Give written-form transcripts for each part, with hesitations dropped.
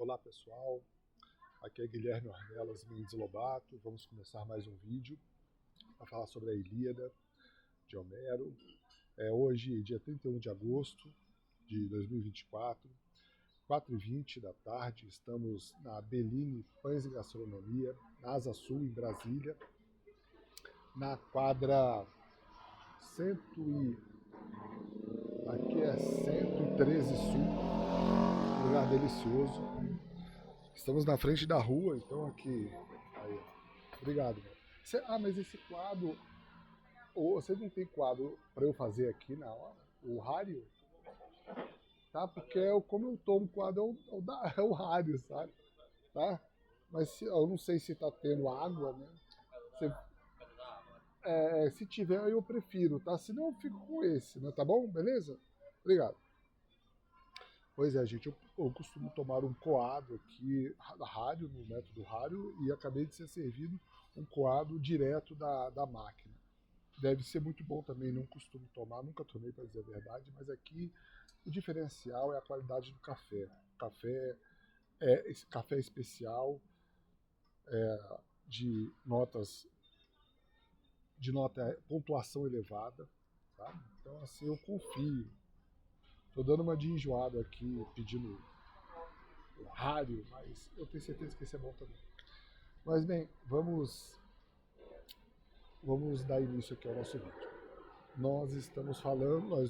Olá pessoal, aqui é Guilherme Ornelas Mendes Lobato. Vamos começar mais um vídeo para falar sobre a Ilíada de Homero. É hoje, dia 31 de agosto de 2024, 4h20 da tarde. Estamos na Bellini Pães e Gastronomia, na Asa Sul, em Brasília, na quadra aqui é 113 Sul, um lugar delicioso. Estamos na frente da rua, então aqui. Aí, obrigado. Mas esse quadro. Você não tem quadro para eu fazer aqui na hora? O rádio? Tá? Porque como eu tomo quadro é o rádio, sabe? Tá? Mas eu não sei se tá tendo água, né? Se tiver, eu prefiro, tá? Senão eu fico com esse, né? Tá bom? Beleza? Obrigado. Pois é, gente, eu costumo tomar um coado aqui da rádio, no método rádio, e acabei de ser servido um coado direto da máquina. Deve ser muito bom também, não costumo tomar, nunca tomei para dizer a verdade, mas aqui o diferencial é a qualidade do café. Esse café especial, de nota pontuação elevada, tá? Então assim eu confio. Tô dando uma de enjoado aqui, pedindo rádio, mas eu tenho certeza que esse é bom também. Mas bem, vamos dar início aqui ao nosso vídeo. Nós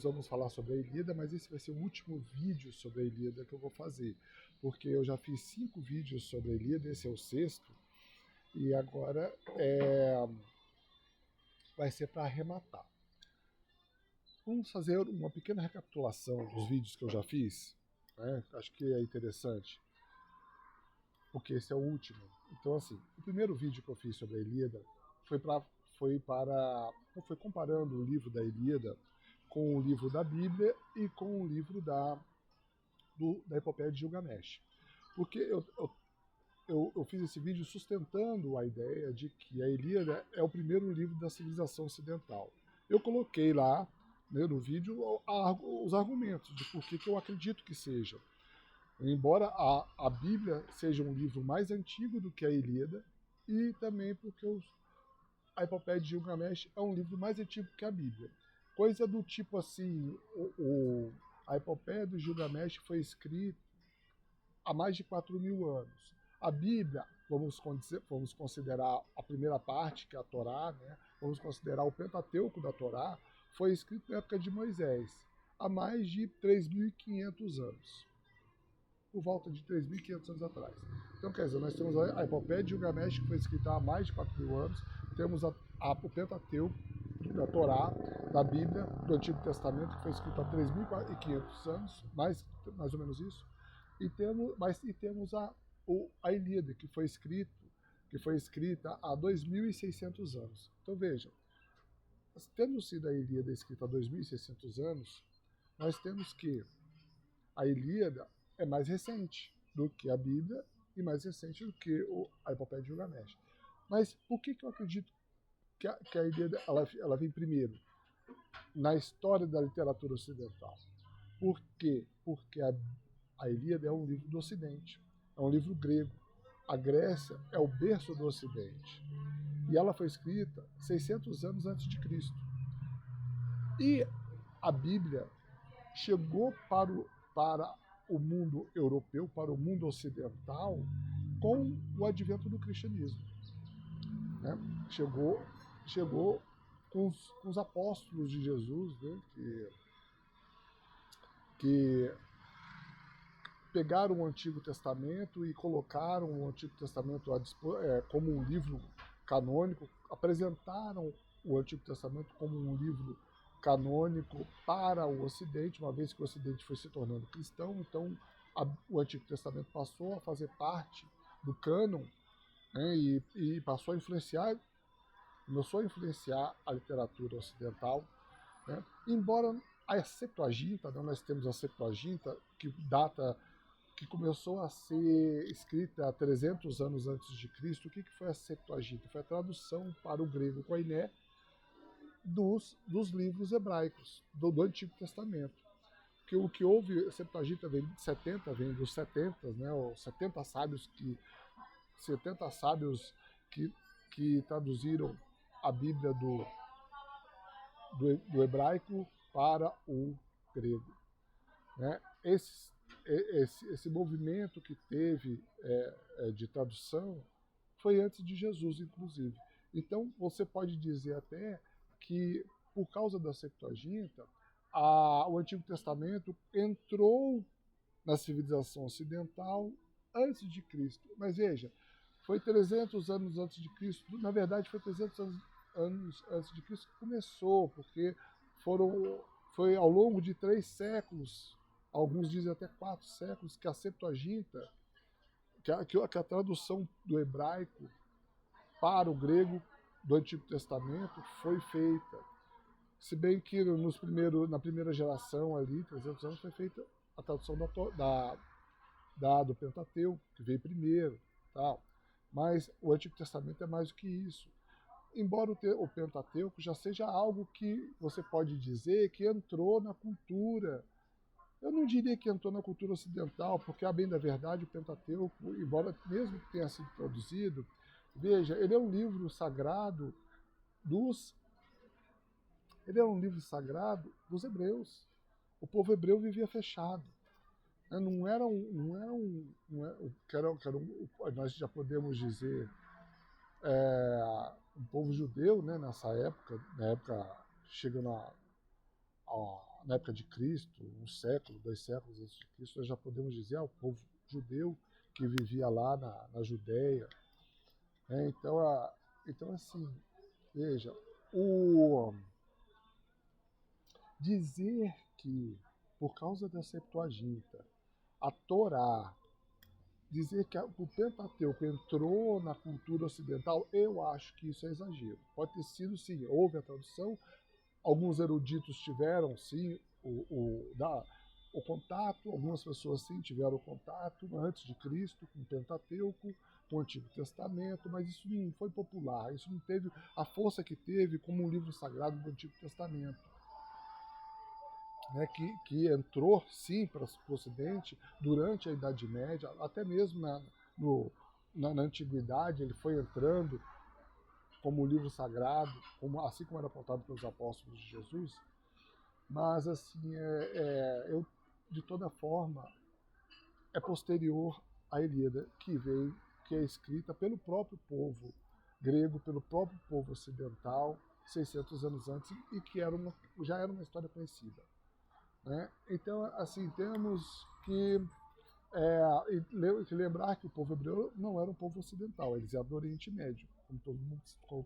vamos falar sobre a Ilíada, mas esse vai ser o último vídeo sobre a Ilíada que eu vou fazer, porque eu já fiz 5 vídeos sobre a Ilíada, esse é o 6º, e agora vai ser para arrematar. Vamos fazer uma pequena recapitulação dos vídeos que eu já fiz, né? Acho que é interessante, porque esse é o último. Então, assim, o primeiro vídeo que eu fiz sobre a Ilíada foi comparando o livro da Ilíada com o livro da Bíblia e com o livro da Epopeia de Gilgamesh. Porque eu fiz esse vídeo sustentando a ideia de que a Ilíada é o primeiro livro da civilização ocidental. Eu coloquei lá, né, no vídeo os argumentos de por que eu acredito que seja. Embora a Bíblia seja um livro mais antigo do que a Ilíada, e também porque a Epopeia de Gilgamesh é um livro mais antigo que a Bíblia. Coisa do tipo assim, a Epopeia de Gilgamesh foi escrita há mais de 4.000 anos. A Bíblia, vamos considerar a primeira parte, que é a Torá, né? Vamos considerar o Pentateuco da Torá, foi escrito na época de Moisés, há mais de 3.500 anos. Por volta de 3.500 anos atrás. Então, quer dizer, nós temos a Epopeia de Gilgamesh, que foi escrita há mais de 4.000 anos, temos o Pentateuco da Torá, da Bíblia, do Antigo Testamento, que foi escrito há 3.500 anos, mais ou menos isso, e temos a Ilíada, que foi escrita há 2.600 anos. Então, vejam, tendo sido a Ilíada escrita há 2.600 anos, nós temos que a Ilíada é mais recente do que a Bíblia e mais recente do que a Epopeia de Gilgamesh. Mas por que eu acredito que a Ilíada ela vem primeiro na história da literatura ocidental? Por quê? Porque a Ilíada é um livro do Ocidente, é um livro grego. A Grécia é o berço do Ocidente. E ela foi escrita 600 anos antes de Cristo. E a Bíblia chegou para o mundo europeu, para o mundo ocidental, com o advento do cristianismo. Né? Chegou com os apóstolos de Jesus, né? que pegaram o Antigo Testamento e colocaram o Antigo Testamento como um livro canônico, apresentaram o Antigo Testamento como um livro canônico para o Ocidente, uma vez que o Ocidente foi se tornando cristão, então o Antigo Testamento passou a fazer parte do cânon, né, e começou a influenciar a literatura ocidental, né, embora a Septuaginta, né, nós temos a Septuaginta, que começou a ser escrita há 300 anos antes de Cristo. O que foi a Septuaginta? Foi a tradução para o grego koiné dos livros hebraicos, do Antigo Testamento. porque o que houve, a Septuaginta vem de 70, vem dos 70, né, os 70 sábios que traduziram a Bíblia do hebraico para o grego, né? Esse movimento que teve de tradução foi antes de Jesus, inclusive. Então, você pode dizer até que, por causa da Septuaginta, o Antigo Testamento entrou na civilização ocidental antes de Cristo. Mas veja, foi 300 anos antes de Cristo. Na verdade, foi 300 anos antes de Cristo que começou, porque foi ao longo de 3 séculos, alguns dizem até 4 séculos, que a Septuaginta, que a tradução do hebraico para o grego do Antigo Testamento foi feita. Se bem que na primeira geração ali, 300 anos, foi feita a tradução do Pentateuco, que veio primeiro, tal. Mas o Antigo Testamento é mais do que isso. Embora o Pentateuco já seja algo que você pode dizer que entrou na cultura. Eu não diria que entrou na cultura ocidental, porque, a bem da verdade, o Pentateuco, embora mesmo que tenha sido traduzido, veja, ele é um livro sagrado dos hebreus. O povo hebreu vivia fechado. Não era nós já podemos dizer, um povo judeu, né, nessa época, chegando na época de Cristo, 1 século, 2 séculos antes de Cristo, nós já podemos dizer, o povo judeu que vivia lá na Judéia. Então, assim, veja, dizer que, por causa da Septuaginta, a Torá, dizer que o Pentateuco entrou na cultura ocidental, eu acho que isso é exagero. Pode ter sido, sim, houve a tradução, alguns eruditos tiveram, sim, o contato, algumas pessoas, sim, tiveram contato antes de Cristo com o Pentateuco, com o Antigo Testamento, mas isso não foi popular, isso não teve a força que teve como um livro sagrado do Antigo Testamento. Né, que entrou, sim, para o Ocidente durante a Idade Média, até mesmo na Antiguidade, ele foi entrando como livro sagrado, assim como era apontado pelos apóstolos de Jesus. Mas, assim, de toda forma, é posterior à Ilíada, que é escrita pelo próprio povo grego, pelo próprio povo ocidental, 600 anos antes, e que já era uma história conhecida. Né? Então, assim, temos que lembrar que o povo hebreu não era um povo ocidental, eles eram do Oriente Médio,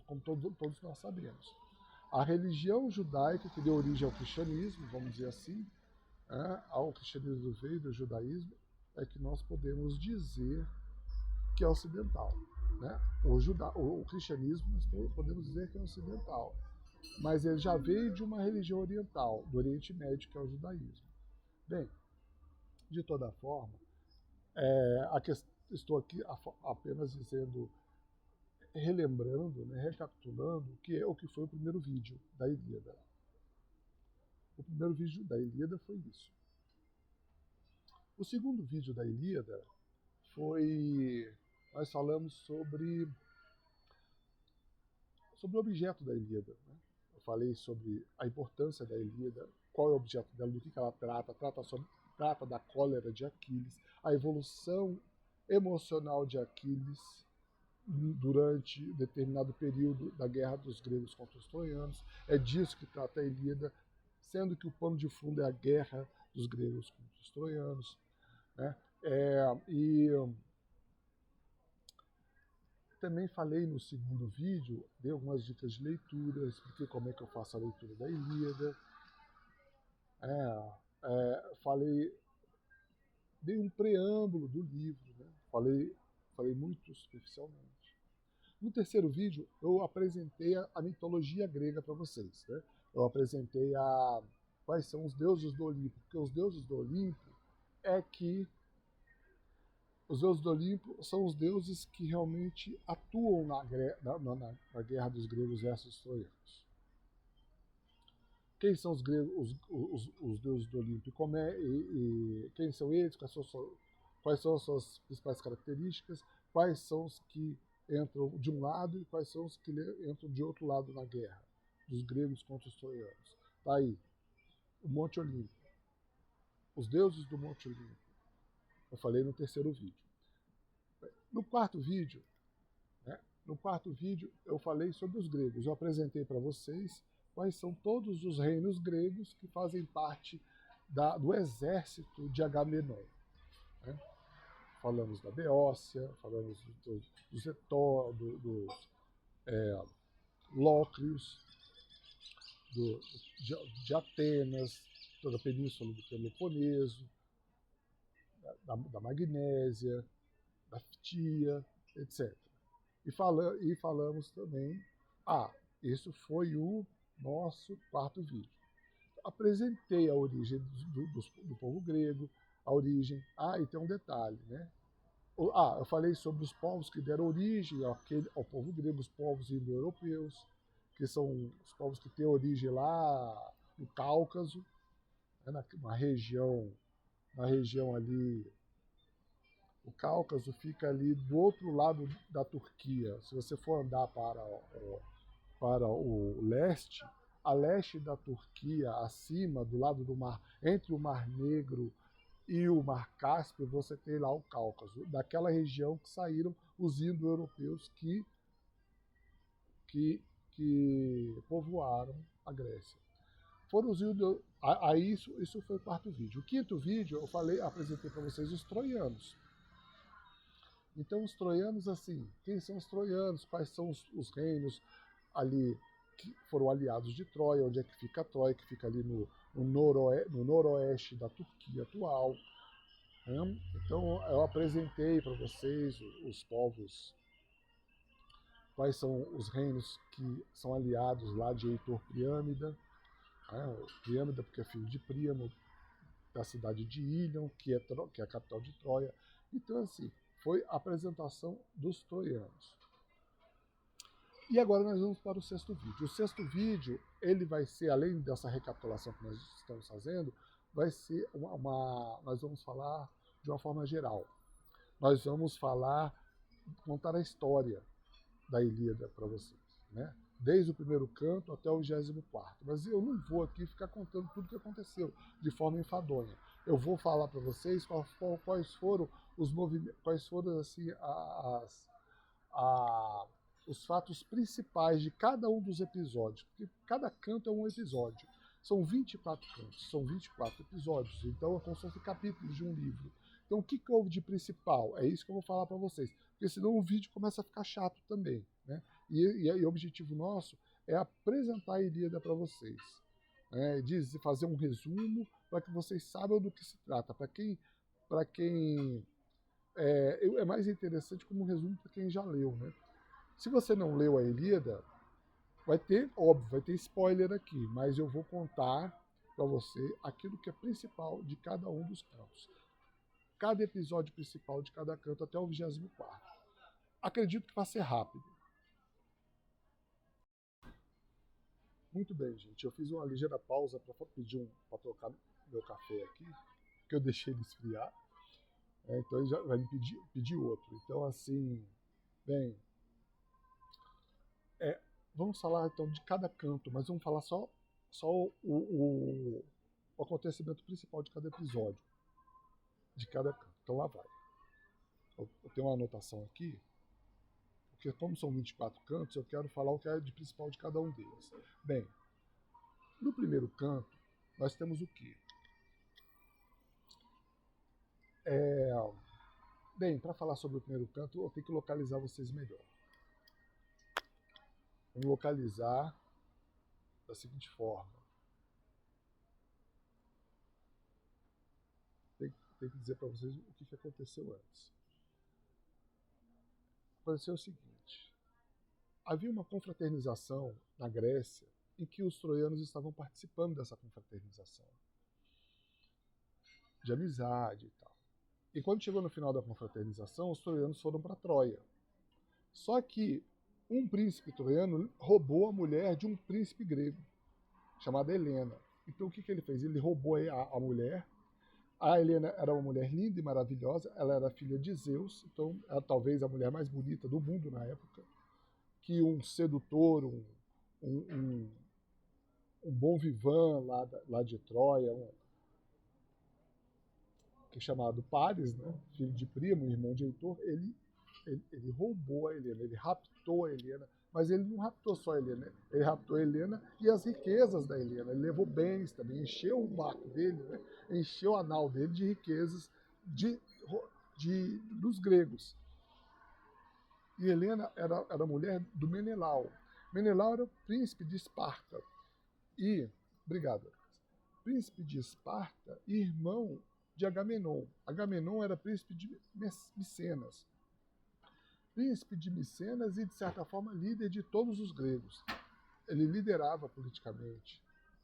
como todos nós sabemos. A religião judaica que deu origem ao cristianismo, vamos dizer assim, ao cristianismo veio do judaísmo, é que nós podemos dizer que é ocidental. Né? O cristianismo, nós podemos dizer que é ocidental. Mas ele já veio de uma religião oriental, do Oriente Médio, que é o judaísmo. Bem, de toda forma, estou aqui apenas dizendo, relembrando, né, recapitulando o que foi o primeiro vídeo da Ilíada. O primeiro vídeo da Ilíada foi isso. O segundo vídeo da Ilíada nós falamos sobre o objeto da Ilíada, né? Falei sobre a importância da Ilíada, qual é o objeto dela, do que ela trata da cólera de Aquiles, a evolução emocional de Aquiles durante determinado período da guerra dos gregos contra os troianos. É disso que trata a Ilíada, sendo que o pano de fundo é a guerra dos gregos contra os troianos. Né? Também falei no segundo vídeo, dei algumas dicas de leitura, expliquei como é que eu faço a leitura da Ilíada. Dei um preâmbulo do livro, né? Falei muito superficialmente. No terceiro vídeo, eu apresentei a mitologia grega para vocês. Né? Eu apresentei quais são os deuses do Olimpo, porque os deuses do Olimpo os deuses do Olimpo são os deuses que realmente atuam na guerra dos gregos versus troianos. Quem são os gregos, os deuses do Olimpo? E quem são eles? Quais são as suas principais características? Quais são os que entram de um lado e quais são os que entram de outro lado na guerra dos gregos contra os troianos? Tá aí, o Monte Olimpo, os deuses do Monte Olimpo. Eu falei no terceiro vídeo. No quarto vídeo, né, eu falei sobre os gregos. Eu apresentei para vocês quais são todos os reinos gregos que fazem parte do exército de Agamenon. Né? Falamos da Beócia, falamos dos Lócrios, de Atenas, toda a península do Peloponeso, da Magnésia, da Fitia, etc. E falamos também, isso foi o nosso quarto vídeo. Apresentei a origem do povo grego, a origem. E tem um detalhe, né? Eu falei sobre os povos que deram origem ao povo grego, os povos indo-europeus, que são os povos que têm origem lá no Cáucaso, né, na região ali. O Cáucaso fica ali do outro lado da Turquia. Se você for andar para o leste, a leste da Turquia, acima, do lado do mar, entre o Mar Negro e o Mar Cáspio, você tem lá o Cáucaso, daquela região que saíram os indo-europeus que povoaram a Grécia. Foram os aí isso foi o quarto vídeo. O quinto vídeo eu apresentei para vocês os troianos. Então, os troianos, assim, quem são os troianos? Quais são os reinos ali que foram aliados de Troia? Onde é que fica Troia? Que fica ali no noroeste da Turquia atual. Né? Então, eu apresentei para vocês os povos, quais são os reinos que são aliados lá de Heitor Priâmida. Né? Priâmida, porque é filho de Príamo, da cidade de Ílion, que é a capital de Troia. Então, assim, foi a apresentação dos troianos. E agora nós vamos para o sexto vídeo. O sexto vídeo, ele vai ser, além dessa recapitulação que nós estamos fazendo, vai ser nós vamos falar de uma forma geral. Nós vamos contar a história da Ilíada para vocês, né? Desde o primeiro canto até o 24º. Mas eu não vou aqui ficar contando tudo o que aconteceu de forma enfadonha. Eu vou falar para vocês quais foram os movimentos, quais foram assim, os fatos principais de cada um dos episódios. Porque cada canto é um episódio. São 24 cantos, são 24 episódios. Então, são como se fossem capítulos de um livro. Então, o que houve de principal? É isso que eu vou falar para vocês. Porque senão o vídeo começa a ficar chato também. Né? E o objetivo nosso é apresentar a Ilíada para vocês. Né? Fazer um resumo para que vocês saibam do que se trata. Para quem é mais interessante como um resumo para quem já leu. Né? Se você não leu a Ilíada, vai ter spoiler aqui, mas eu vou contar para você aquilo que é principal de cada um dos cantos. Cada episódio principal de cada canto até o 24º. Acredito que vai ser rápido. Muito bem, gente. Eu fiz uma ligeira pausa para trocar meu café aqui, que eu deixei ele esfriar. Então ele já vai me pedir outro. Então, assim, bem, vamos falar então de cada canto, mas vamos falar só o acontecimento principal de cada episódio, de cada canto. Então lá vai. Eu tenho uma anotação aqui, porque como são 24 cantos, eu quero falar o que é de principal de cada um deles. Bem, no primeiro canto, nós temos o quê? Bem, para falar sobre o primeiro canto, eu tenho que localizar vocês melhor. Vamos localizar da seguinte forma. Tem que dizer para vocês o que aconteceu antes. Aconteceu o seguinte. Havia uma confraternização na Grécia em que os troianos estavam participando dessa confraternização. De amizade e tal. E quando chegou no final da confraternização, os troianos foram para Troia. Só que um príncipe troiano roubou a mulher de um príncipe grego. chamada Helena. Então o que ele fez? Ele roubou a mulher. A Helena era uma mulher linda e maravilhosa, ela era filha de Zeus, então era talvez a mulher mais bonita do mundo na época, que um sedutor, um, um bom vivan lá de Troia, que é chamado Paris, né, filho de Primo, irmão de Heitor, ele roubou a Helena, ele raptou a Helena, mas ele não raptou só a Helena, ele raptou a Helena e as riquezas da Helena, ele levou bens também, encheu o barco dele, né, encheu o anal dele de riquezas dos gregos. E Helena era mulher do Menelau. Menelau era o príncipe de Esparta. E, obrigado, príncipe de Esparta e irmão de Agamenon. Agamenon era príncipe de Micenas. Príncipe de Micenas e, de certa forma, líder de todos os gregos. Ele liderava politicamente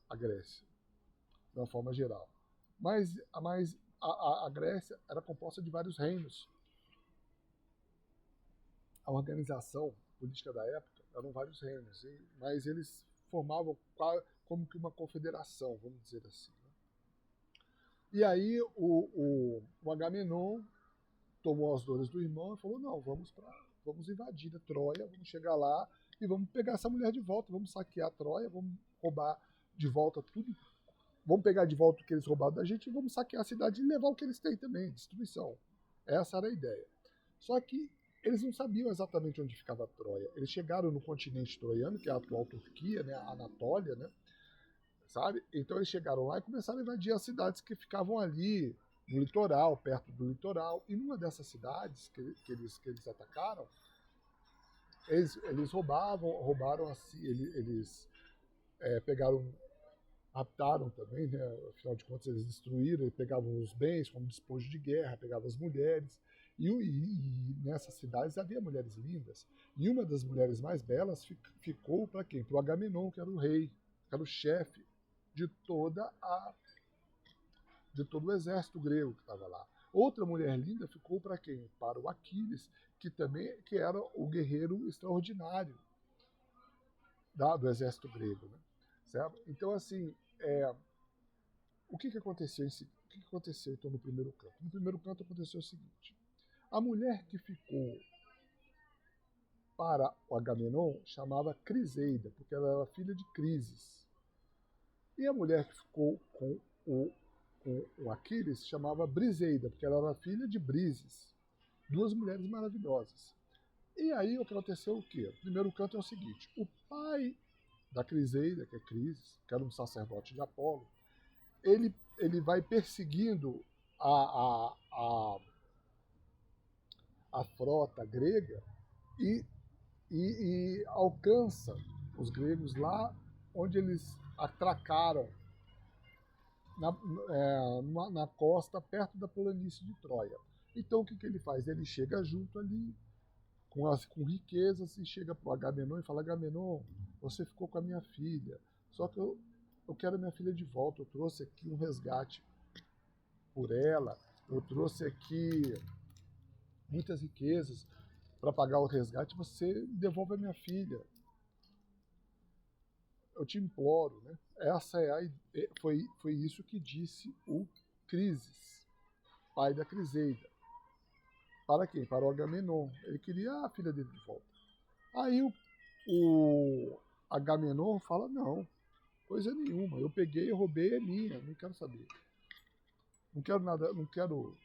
a Grécia, de uma forma geral. Mas a Grécia era composta de vários reinos. A organização política da época eram vários reinos, mas eles formavam como que uma confederação, vamos dizer assim. E aí o Agamenon tomou as dores do irmão e falou, não, vamos invadir a Troia, vamos chegar lá e vamos pegar essa mulher de volta, vamos saquear a Troia, vamos roubar de volta tudo, vamos pegar de volta o que eles roubaram da gente e vamos saquear a cidade e levar o que eles têm também, destruição. Essa era a ideia. Só que eles não sabiam exatamente onde ficava a Troia. Eles chegaram no continente troiano, que é a atual Turquia, né, a Anatólia, né, sabe? Então eles chegaram lá e começaram a invadir as cidades que ficavam ali no litoral, perto do litoral. E numa dessas cidades que eles atacaram, eles roubaram assim, eles pegaram, raptaram também, né? Afinal de contas eles destruíram, eles pegavam os bens como despojo de guerra, pegavam as mulheres. E nessas cidades havia mulheres lindas. E uma das mulheres mais belas ficou para quem? Para o Agamenon, que era o rei, que era o chefe de todo o exército grego que estava lá. Outra mulher linda ficou para quem? Para o Aquiles, que era o guerreiro extraordinário do exército grego, né? Certo? Então, assim, o que aconteceu então no primeiro canto? No primeiro canto aconteceu o seguinte: a mulher que ficou para o Agamenon chamava Criseida, porque ela era filha de Crises. E a mulher que ficou com o Aquiles chamava Briseida, porque ela era filha de Brises. Duas mulheres maravilhosas. E aí aconteceu o quê? O primeiro canto é o seguinte: o pai da Criseida, que é Crises, que era um sacerdote de Apolo, ele vai perseguindo a frota grega e alcança os gregos lá onde eles atracaram na costa, perto da planície de Troia. Então o que ele faz? Ele chega junto ali com riquezas e chega para o Agamenon e fala: Agamenon, você ficou com a minha filha, só que eu quero a minha filha de volta, eu trouxe aqui um resgate por ela, eu trouxe aqui muitas riquezas para pagar o resgate, você devolve a minha filha. Eu te imploro, né? Foi isso que disse o Crises, pai da Criseida. Para quem? Para o Agamenon. Ele queria a filha dele de volta. Aí o Agamenon fala: não, coisa nenhuma. Eu peguei, eu roubei, é minha. Não quero saber. Não quero nada, não quero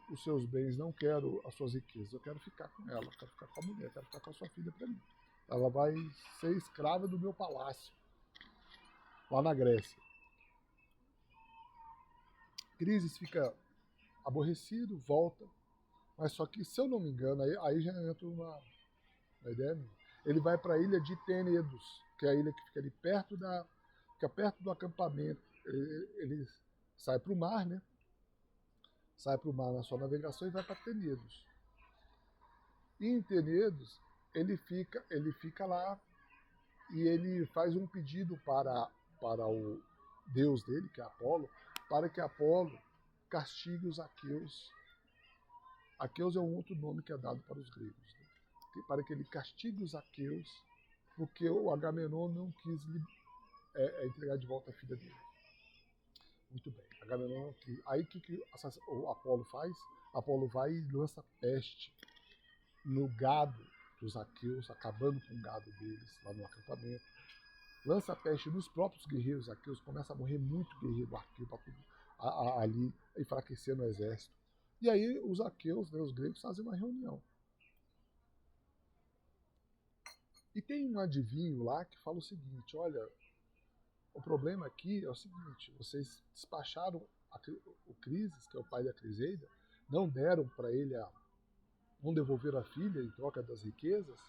os seus bens, não quero as suas riquezas. Eu quero ficar com ela, quero ficar com a mulher, quero ficar com a sua filha para mim. Ela vai ser escrava do meu palácio, lá na Grécia. Crises fica aborrecido, volta, mas só que, se eu não me engano, aí já entra uma ideia minha. Ele vai para a ilha de Tenedos, que é a ilha que fica ali fica perto do acampamento. Ele sai para o mar, né? Sai para o mar na sua navegação e vai para Tenedos. E em Tenedos, ele fica lá e ele faz um pedido para o deus dele, que é Apolo, para que Apolo castigue os aqueus. Aqueus é um outro nome que é dado para os gregos, né? Para que ele castigue os aqueus, porque o Agamenon não quis é entregar de volta a filha dele. Muito bem. Agamenon, aí o que o Apolo faz? Apolo vai e lança peste no gado dos aqueus, acabando com o gado deles lá no acampamento. Lança peste nos próprios guerreiros aqueus, começa a morrer muito guerreiro aqueu ali, enfraquecendo o exército. E aí os aqueus, né, os gregos, fazem uma reunião. E tem um adivinho lá que fala o seguinte: olha, o problema aqui é o seguinte, vocês despacharam o Crises, que é o pai da Criseida, não deram para ele não devolveram a filha em troca das riquezas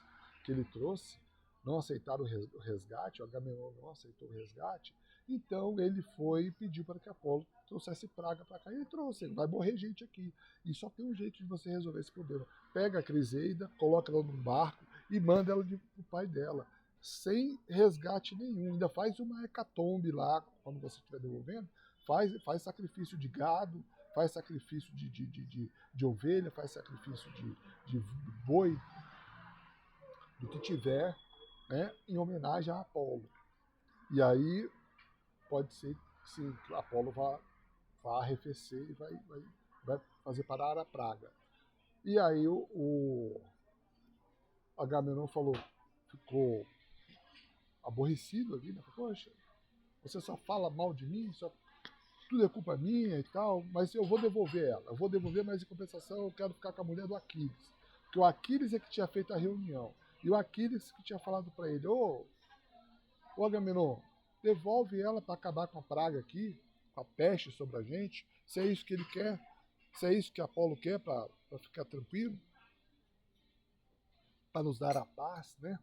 que ele trouxe, não aceitaram o resgate, o Agamenon não aceitou o resgate, então ele foi e pediu para que Apolo trouxesse praga para cá, e ele trouxe, vai morrer gente aqui, e só tem um jeito de você resolver esse problema: pega a Criseida, coloca ela num barco e manda ela pro pai dela, sem resgate nenhum, ainda faz uma hecatombe lá, quando você estiver devolvendo, faz sacrifício de gado, faz sacrifício de ovelha, faz sacrifício de boi, do que tiver, né, em homenagem a Apolo. E aí pode ser que sim, que Apolo vá arrefecer e vai fazer parar a praga. E aí o Agamenon ficou aborrecido ali, né? Poxa, você só fala mal de mim, tudo é culpa minha e tal, mas eu vou devolver ela. Eu vou devolver, mas em compensação eu quero ficar com a mulher do Aquiles. Porque o Aquiles é que tinha feito a reunião. E o Aquiles que tinha falado para ele: ô Agamenon, devolve ela para acabar com a praga aqui, com a peste sobre a gente, se é isso que ele quer, se é isso que Apolo quer para ficar tranquilo, para nos dar a paz, né?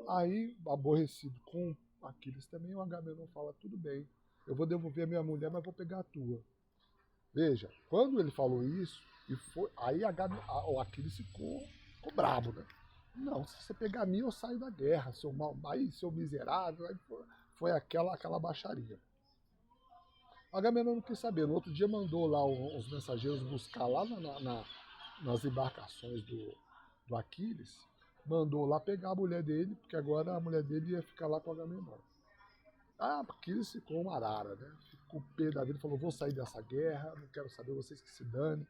Aí, aborrecido com Aquiles também, o Agamenon fala: tudo bem, eu vou devolver a minha mulher, mas vou pegar a tua. Veja, quando ele falou isso, aí o Aquiles ficou brabo, né? Não, se você pegar a mim, eu saio da guerra, seu mal, aí, seu miserável. Aí foi aquela baixaria. O Agamenon não quis saber. No outro dia mandou lá os mensageiros buscar lá nas embarcações do Aquiles. Mandou lá pegar a mulher dele, porque agora a mulher dele ia ficar lá com o Agamenon. Aquiles ficou uma arara, né? Ficou pé da vida, falou: vou sair dessa guerra, não quero saber, vocês que se dane.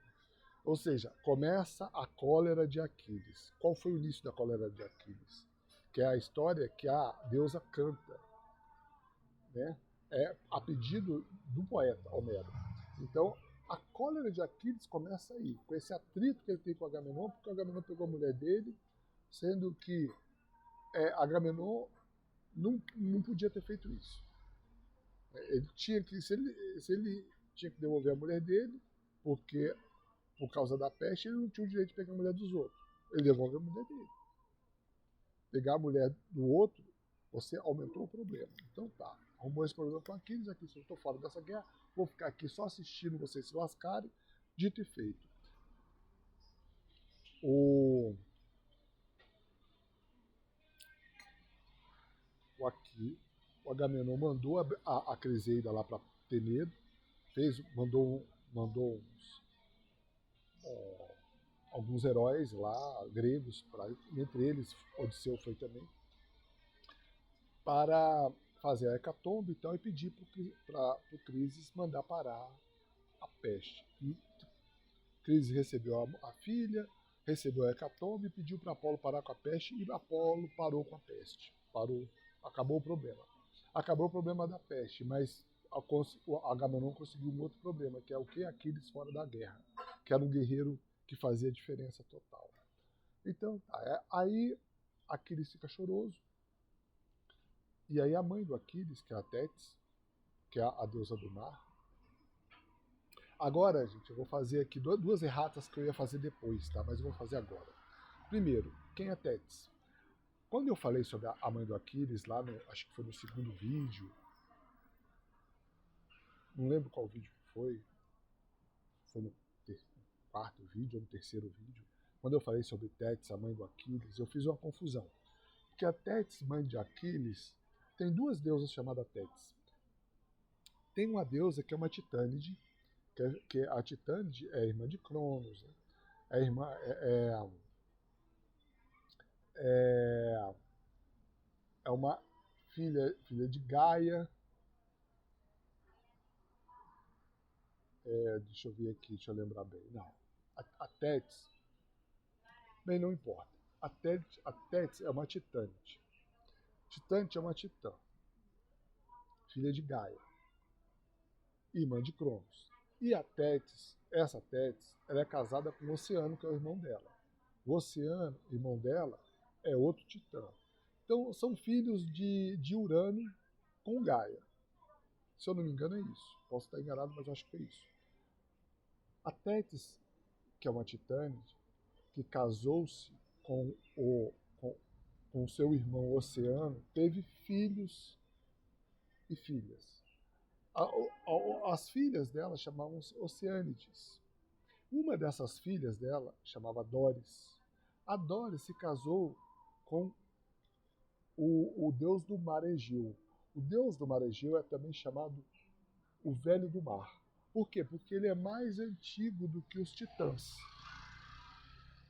Ou seja, começa a cólera de Aquiles. Qual foi o início da cólera de Aquiles? Que é a história que a deusa canta, né? É a pedido do poeta Homero. Então, a cólera de Aquiles começa aí, com esse atrito que ele tem com Agamenon, porque Agamenon pegou a mulher dele, sendo que Agamenon não podia ter feito isso. Ele tinha que, se ele tinha que devolver a mulher dele, porque por causa da peste, ele não tinha o direito de pegar a mulher dos outros. Ele devolve a mulher dele. Pegar a mulher do outro, você aumentou o problema. Então tá, arrumou esse problema com Aquiles, aqui eu estou fora dessa guerra, vou ficar aqui só assistindo vocês se lascarem, dito e feito. O Agamenon mandou a Criseida lá para Tenedo, mandou alguns heróis lá, gregos, entre eles Odisseu foi também, para fazer a hecatombe e tal, e pedir para o Crises mandar parar a peste. E Crises recebeu a filha, recebeu a hecatombe, pediu para Apolo parar com a peste, e Apolo parou com a peste. Acabou o problema. Acabou o problema da peste, mas o Agamenon conseguiu um outro problema, que é o que? Aquiles fora da guerra, que era um guerreiro que fazia diferença total. Então, aí Aquiles fica choroso, e aí a mãe do Aquiles, que é a Tétis, que é a deusa do mar. Agora, gente, eu vou fazer aqui duas erratas que eu ia fazer depois, tá? Mas eu vou fazer agora. Primeiro, quem é Tétis? Quando eu falei sobre a mãe do Aquiles, lá acho que foi no segundo vídeo, não lembro qual vídeo foi no quarto vídeo ou no terceiro vídeo, quando eu falei sobre Tétis, a mãe do Aquiles, eu fiz uma confusão. Porque a Tétis, mãe de Aquiles, tem duas deusas chamadas Tétis. Tem uma deusa que é uma Titânide, que a Titânide é a irmã de Cronos, né? A irmã é uma filha de Gaia. Deixa eu ver aqui, deixa eu lembrar bem. Não, a Tétis, bem, não importa. A Tétis é uma titânide. Titânide é uma titã, filha de Gaia, irmã de Cronos. E a Tétis, essa Tétis, ela é casada com o Oceano, que é o irmão dela. O Oceano, irmão dela, é outro titã. Então, são filhos de Urano com Gaia. Se eu não me engano, é isso. Posso estar enganado, mas acho que é isso. A Tétis, que é uma titânide, que casou-se com seu irmão Oceano, teve filhos e filhas. As filhas dela chamavam-se Oceânides. Uma dessas filhas dela chamava Dóris. A Dóris se casou com o deus do mar Egeu. O deus do mar Egeu é também chamado o Velho do Mar. Por quê? Porque ele é mais antigo do que os titãs.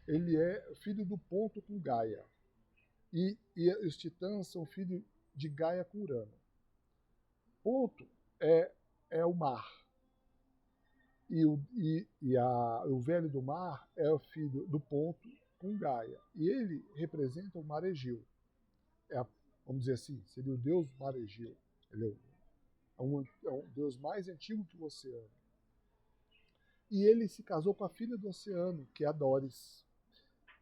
Ele é filho do Ponto com Gaia. E os titãs são filhos de Gaia com Urano. Ponto é o mar. E o Velho do Mar é o filho do Ponto com Gaia. E ele representa o mar Egeu. Vamos dizer assim, seria o deus do mar Egeu. Ele é um deus mais antigo que o oceano. E ele se casou com a filha do oceano, que é a Dóris.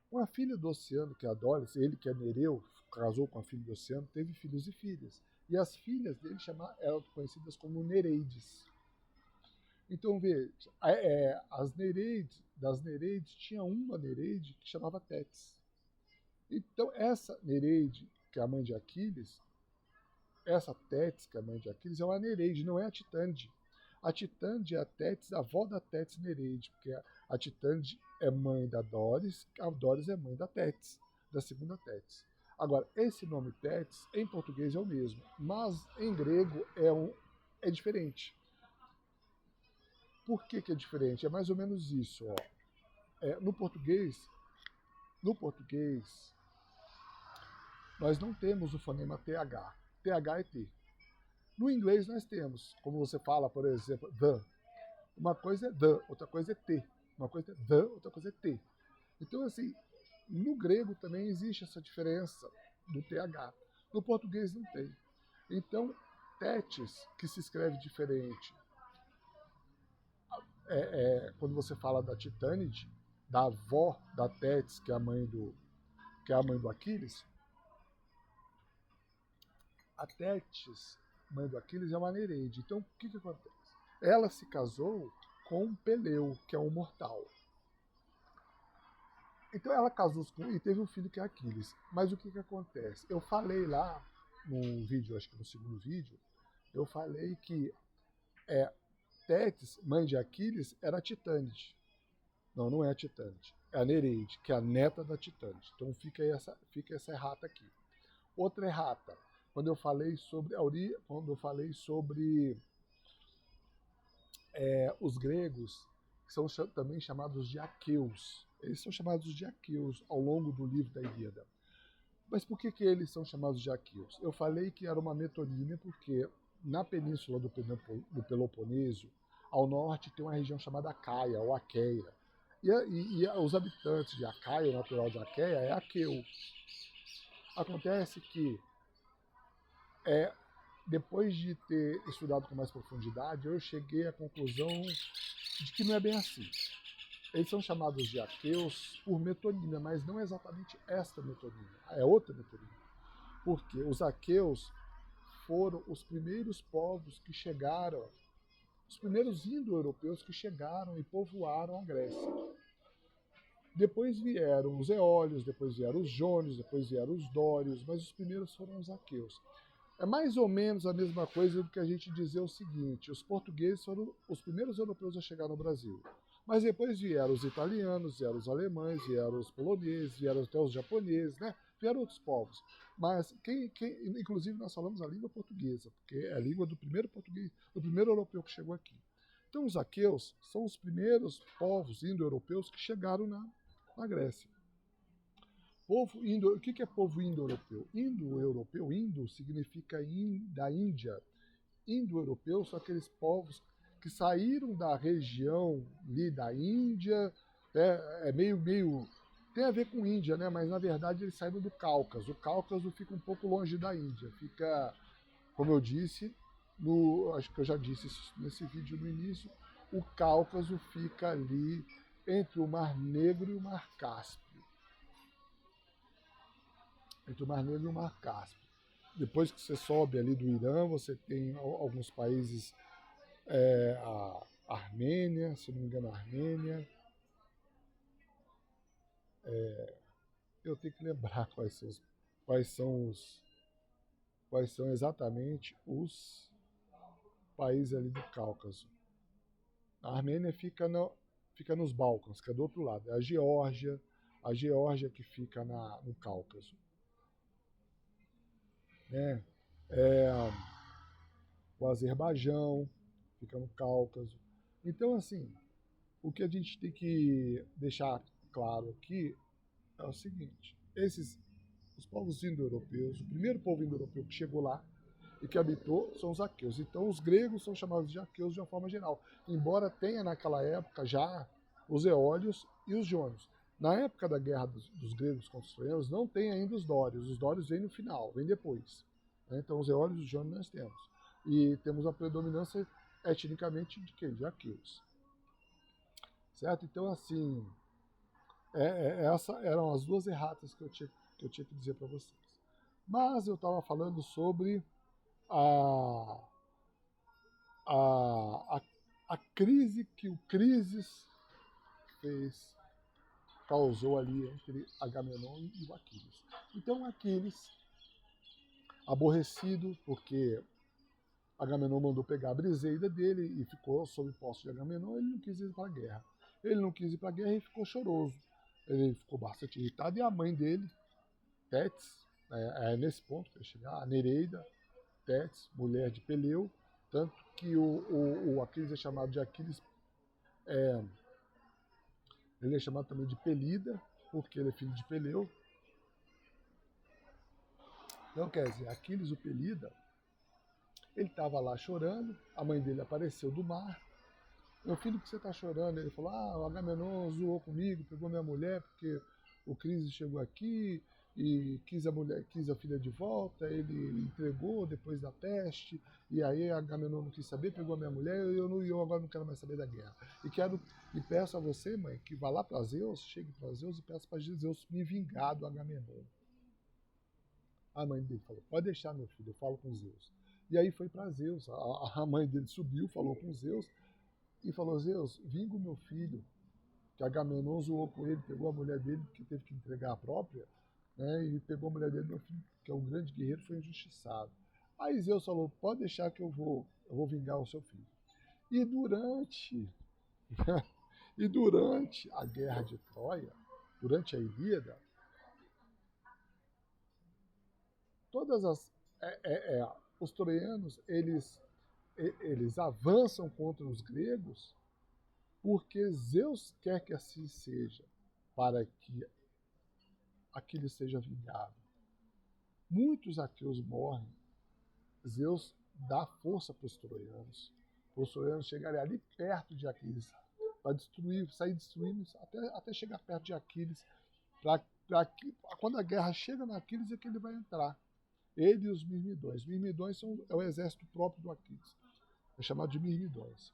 Com a filha do oceano, que é a Dóris, ele que é Nereu, casou com a filha do oceano, teve filhos e filhas. E as filhas dele eram conhecidas como Nereides. Então, veja, das Nereides, tinha uma Nereide que chamava Tétis. Então, essa Nereide, que é a mãe de Aquiles, essa Tétis, que é a mãe de Aquiles, é uma Nereide, não é a Titânide. A Titânide é a Tétis, a avó da Tétis Nereide, porque a Titânide é mãe da Dóris, a Dóris é mãe da Tétis, da segunda Tétis. Agora, esse nome Tétis, em português é o mesmo, mas em grego é diferente. Por que é diferente? É mais ou menos isso. Ó. No português, nós não temos o fonema TH. TH é T. No inglês nós temos, como você fala, por exemplo, the. Uma coisa é the, outra coisa é T. Uma coisa é the, outra coisa é T. Então, assim, no grego também existe essa diferença do TH. No português não tem. Então, Tétis, que se escreve diferente, quando você fala da Titânide, da avó da Tétis, que é a mãe do Aquiles, a Tétis, mãe do Aquiles, é uma Nereide. Então, o que acontece? Ela se casou com Peleu, que é um mortal. Então, ela casou e teve um filho que é Aquiles. Mas o que acontece? Eu falei lá no vídeo, acho que no segundo vídeo, eu falei que Tétis, mãe de Aquiles, era a Titânide. Não, não é a Titânide. É a Nereide, que é a neta da Titânide. Então fica essa errata aqui. Outra errata, quando eu falei sobre os gregos, que são também chamados de aqueus. Eles são chamados de aqueus ao longo do livro da Ilíada. Mas por que eles são chamados de aqueus? Eu falei que era uma metonímia porque na península do Peloponeso, ao norte, tem uma região chamada Acaia, ou Aqueia. E os habitantes de Acaia, o natural de Aqueia, é aqueu. Acontece que, depois de ter estudado com mais profundidade, eu cheguei à conclusão de que não é bem assim. Eles são chamados de aqueus por metonímia, mas não exatamente esta metonímia, é outra metonímia. Porque os aqueus foram os primeiros povos que chegaram, os primeiros indo-europeus que chegaram e povoaram a Grécia. Depois vieram os eólios, depois vieram os jônios, depois vieram os dórios, mas os primeiros foram os aqueus. É mais ou menos a mesma coisa do que a gente dizer o seguinte: os portugueses foram os primeiros europeus a chegar no Brasil. Mas depois vieram os italianos, vieram os alemães, vieram os poloneses, vieram até os japoneses, né? Vieram outros povos. Mas inclusive nós falamos a língua portuguesa, porque é a língua do primeiro português, do primeiro europeu que chegou aqui. Então os aqueus são os primeiros povos indo-europeus que chegaram na Grécia. O que é povo indo-europeu? Indo-europeu, indo significa da Índia. Indo-europeus são aqueles povos que saíram da região ali da Índia, meio tem a ver com Índia, né? Mas na verdade eles saíram do Cáucaso. O Cáucaso fica um pouco longe da Índia, fica, como eu disse, acho que eu já disse isso nesse vídeo no início, o Cáucaso fica ali entre o Mar Negro e o Mar Cáspio. Entre o Mar Negro e o Mar Cáspio. Depois que você sobe ali do Irã, você tem alguns países, a Armênia, se não me engano, a Armênia. Eu tenho que lembrar quais são exatamente os países ali do Cáucaso. A Armênia fica nos Balcãs, que é do outro lado. É a Geórgia que fica no Cáucaso. Né? O Azerbaijão fica no Cáucaso. Então, assim, o que a gente tem que deixar claro aqui é o seguinte: os povos indo-europeus, o primeiro povo indo-europeu que chegou lá e que habitou são os aqueus. Então, os gregos são chamados de aqueus de uma forma geral, embora tenha naquela época já os eólios e os jônios. Na época da guerra dos gregos contra os troianos, não tem ainda os dórios vêm no final, vêm depois. Então, os eólios e os jônios nós temos. E temos a predominância etnicamente de quem? De aqueus. Certo? Então, assim, essas eram as duas erratas que eu tinha que dizer para vocês. Mas eu estava falando sobre a crise que o Crises causou ali entre Agamenon e o Aquiles. Então, Aquiles, aborrecido porque Agamenon mandou pegar a Briseida dele e ficou sob posse de Agamenon, ele não quis ir para a guerra. Ele não quis ir para a guerra e ficou choroso. Ele ficou bastante irritado, e a mãe dele, Tétis, nesse ponto que eu ia chegar, a Nereida, Tétis, mulher de Peleu, tanto que o Aquiles é chamado de Aquiles, ele é chamado também de Pelida, porque ele é filho de Peleu. Então, quer dizer, Aquiles, o Pelida, ele estava lá chorando, a mãe dele apareceu do mar. Meu filho, por que você está chorando? Ele falou, o Agamenon zoou comigo, pegou minha mulher, porque o Crises chegou aqui e quis a filha de volta, ele entregou depois da peste, e aí Agamenon não quis saber, pegou a minha mulher, e eu agora não quero mais saber da guerra. E peço a você, mãe, que vá lá para Zeus, chegue para Zeus e peça para Zeus me vingar do Agamenon. A mãe dele falou, pode deixar, meu filho, eu falo com Zeus. E aí foi para Zeus, a mãe dele subiu, falou com Zeus, e falou, Zeus, vinga o meu filho, que Agamenon zoou com ele, pegou a mulher dele, que teve que entregar a própria, né, e pegou a mulher dele, meu filho, que é um grande guerreiro, foi injustiçado. Aí Zeus falou, pode deixar que eu vou vingar o seu filho. E durante a guerra de Troia, durante a Ilíada, os troianos, eles avançam contra os gregos porque Zeus quer que assim seja, para que Aquiles seja vingado. Muitos aqueus morrem, Zeus dá força para os troianos chegarem ali perto de Aquiles, para sair destruindo, até chegar perto de Aquiles, para que quando a guerra chega no Aquiles é que ele vai entrar. Ele e os Mirmidões. Os Mirmidões é o exército próprio do Aquiles, é chamado de Mirmidões.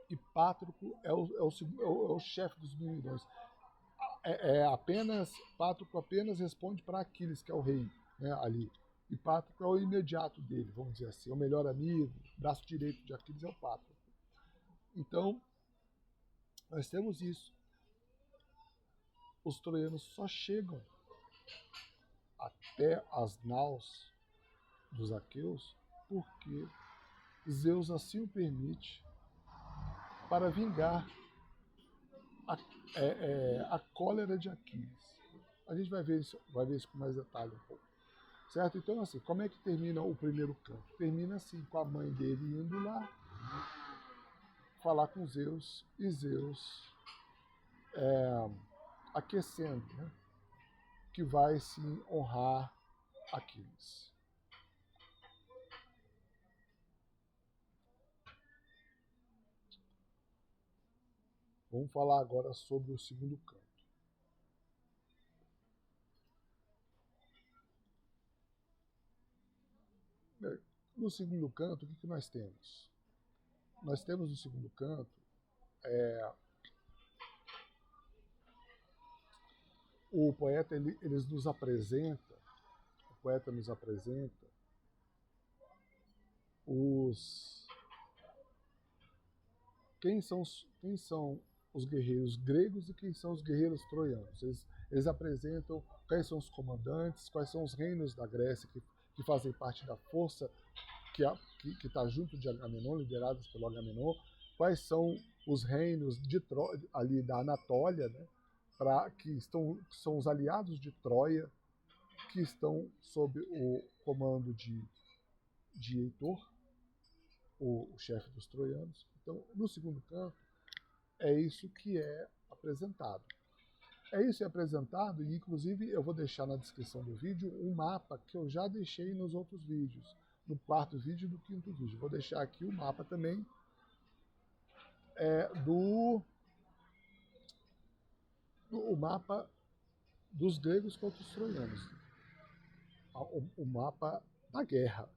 E Pátroclo é o chefe dos Mirmidões. Pátroclo apenas responde para Aquiles, que é o rei, né, ali. E Pátroclo é o imediato dele, vamos dizer assim, é o melhor amigo, braço direito de Aquiles é o Pátroclo. Então, nós temos isso. Os troianos só chegam até as naus dos aqueus porque Zeus assim o permite, para vingar a cólera de Aquiles. A gente vai ver isso com mais detalhe um pouco. Certo? Então, assim, como é que termina o primeiro canto? Termina assim, com a mãe dele indo lá falar com Zeus, e Zeus aquecendo, né? que vai sim honrar Aquiles. Vamos falar agora sobre o segundo canto. No segundo canto, o que nós temos? Nós temos no segundo canto o poeta nos apresenta, o poeta nos apresenta quem são os guerreiros gregos e quem são os guerreiros troianos. Eles apresentam quais são os comandantes, quais são os reinos da Grécia que fazem parte da força que está junto de Agamenon, liderados pelo Agamenon, quais são os reinos de Troia, ali da Anatólia, né, que são os aliados de Troia, que estão sob o comando de Heitor, o chefe dos troianos. Então, no segundo canto, é isso que é apresentado. É isso que é apresentado, e inclusive eu vou deixar na descrição do vídeo um mapa que eu já deixei nos outros vídeos, no quarto vídeo e no quinto vídeo. Vou deixar aqui o mapa também o mapa dos gregos contra os troianos. O mapa da guerra,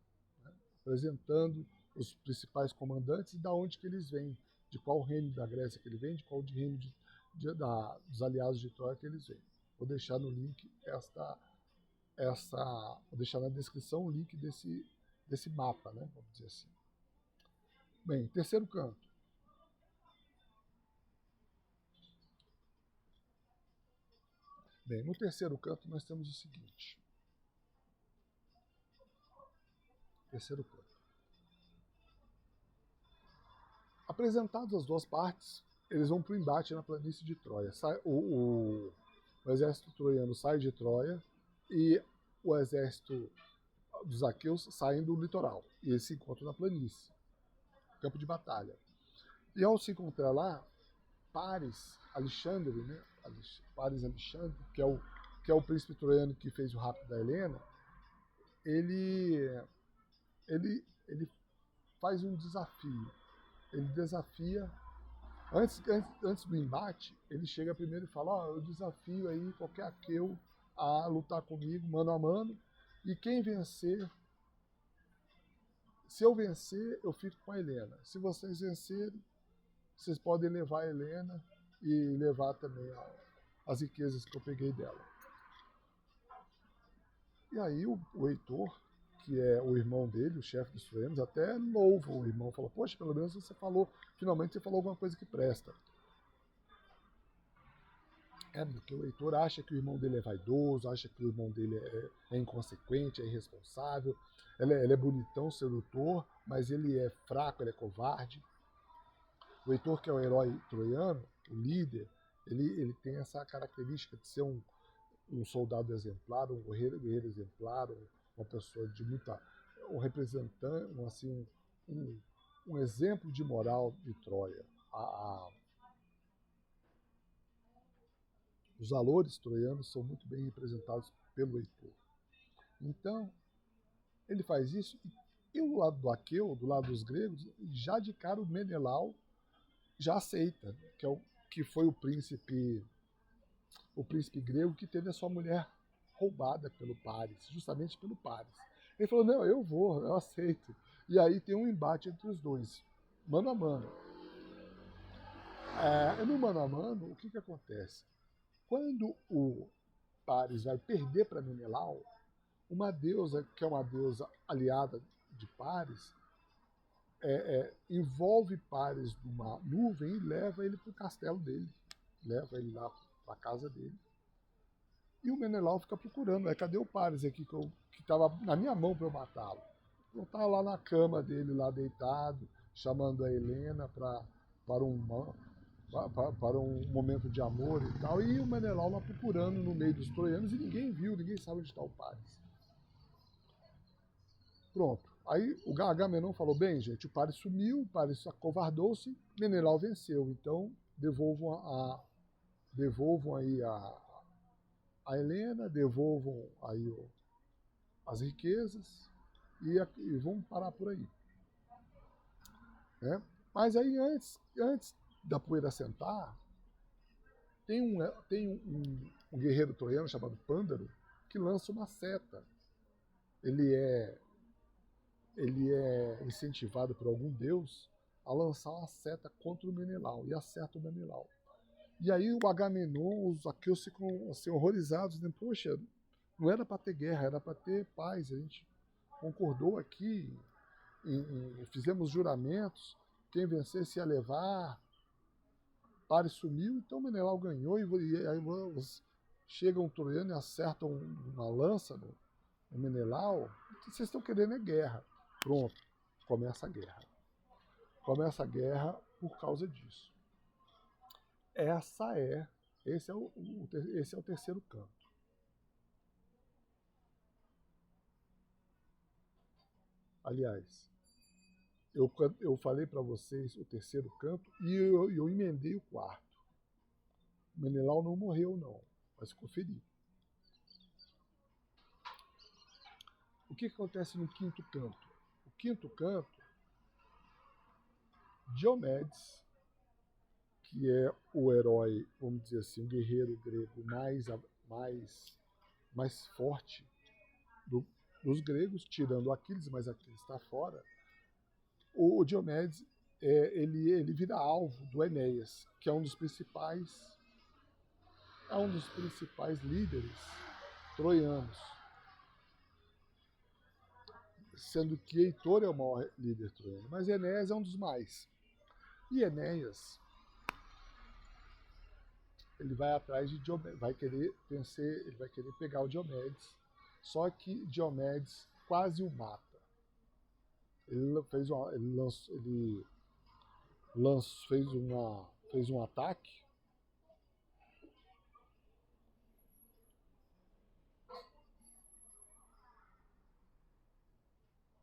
né, apresentando os principais comandantes e da onde que eles vêm, de qual reino da Grécia que ele vem, de qual reino dos aliados de Troia que eles vêm. Vou deixar no link vou deixar na descrição o link desse mapa, né, vamos dizer assim. Bem, terceiro canto. Bem, no terceiro canto nós temos o seguinte. Terceiro canto. Apresentadas as duas partes, eles vão para o embate na planície de Troia. O exército troiano sai de Troia e o exército dos aqueus saem do litoral. E eles se encontram na planície, campo de batalha. E ao se encontrar lá, Paris Alexandre, né? Paris Alexandre, que é o príncipe troiano que fez o rapto da Helena, ele faz um desafio. Ele desafia, antes do embate, ele chega primeiro e fala, eu desafio aí qualquer aqueu a lutar comigo, mano a mano, e quem vencer, se eu vencer, eu fico com a Helena. Se vocês vencerem, vocês podem levar a Helena e levar também as riquezas que eu peguei dela. E aí o Heitor, que é o irmão dele, o chefe dos troianos, até louva o irmão, falou, poxa, pelo menos finalmente você falou alguma coisa que presta. Porque o Heitor acha que o irmão dele é vaidoso, acha que o irmão dele é inconsequente, é irresponsável, ele é bonitão, sedutor, mas ele é fraco, ele é covarde. O Heitor, que é o herói troiano, o líder, ele tem essa característica de ser um soldado exemplar, um guerreiro exemplar, uma pessoa de muita... um representante, um exemplo de moral de Troia. Os valores troianos são muito bem representados pelo Heitor. Então, ele faz isso, e do lado do aqueu, do lado dos gregos, já de cara o Menelau já aceita, que foi o príncipe grego que teve a sua mulher roubada pelo Paris, justamente pelo Paris. Ele falou, não, eu aceito. E aí tem um embate entre os dois, mano a mano. No mano a mano, o que acontece? Quando o Paris vai perder para Menelau, uma deusa, que é uma deusa aliada de Paris, envolve Paris numa nuvem e leva ele para o castelo dele, leva ele lá para a casa dele. E o Menelau fica procurando, cadê o Paris aqui que estava na minha mão para eu matá-lo? Então tá lá na cama dele, lá deitado, chamando a Helena para um momento de amor e tal, e o Menelau lá procurando no meio dos troianos e ninguém viu, ninguém sabe onde está o Paris. Pronto. Aí o Agamenon falou, bem, gente, o Paris sumiu, o Paris acovardou-se, Menelau venceu, então devolvam aí a Helena, devolvam aí as riquezas e vão parar por aí. Né? Mas aí antes da poeira assentar, tem um guerreiro troiano chamado Pândaro que lança uma seta. Ele é incentivado por algum deus a lançar uma seta contra o Menelau e acerta o Menelau. E aí o Agamenon, os aqueus ficam assim, horrorizados, dizendo, poxa, não era para ter guerra, era para ter paz. A gente concordou aqui, fizemos juramentos, quem vencesse ia levar, Paris sumiu, então Menelau ganhou, e aí chega um troiano e acertam uma lança no Menelau. Vocês estão querendo é guerra. Pronto, começa a guerra. Começa a guerra por causa disso. Esse é o terceiro canto. Aliás, eu falei para vocês o terceiro canto e eu emendei o quarto. Menelau não morreu, não, mas ficou ferido. O que acontece no quinto canto? O quinto canto, Diomedes, que é o herói, vamos dizer assim, o guerreiro grego mais forte dos gregos, tirando Aquiles, mas Aquiles está fora. O Diomedes ele vira alvo do Enéas, que é um dos principais líderes troianos, sendo que Heitor é o maior líder troiano, mas Enéas é um dos mais. E Enéas, ele vai atrás de Diomedes, vai querer vencer, ele vai querer pegar o Diomedes, só que Diomedes quase o mata. Fez um ataque.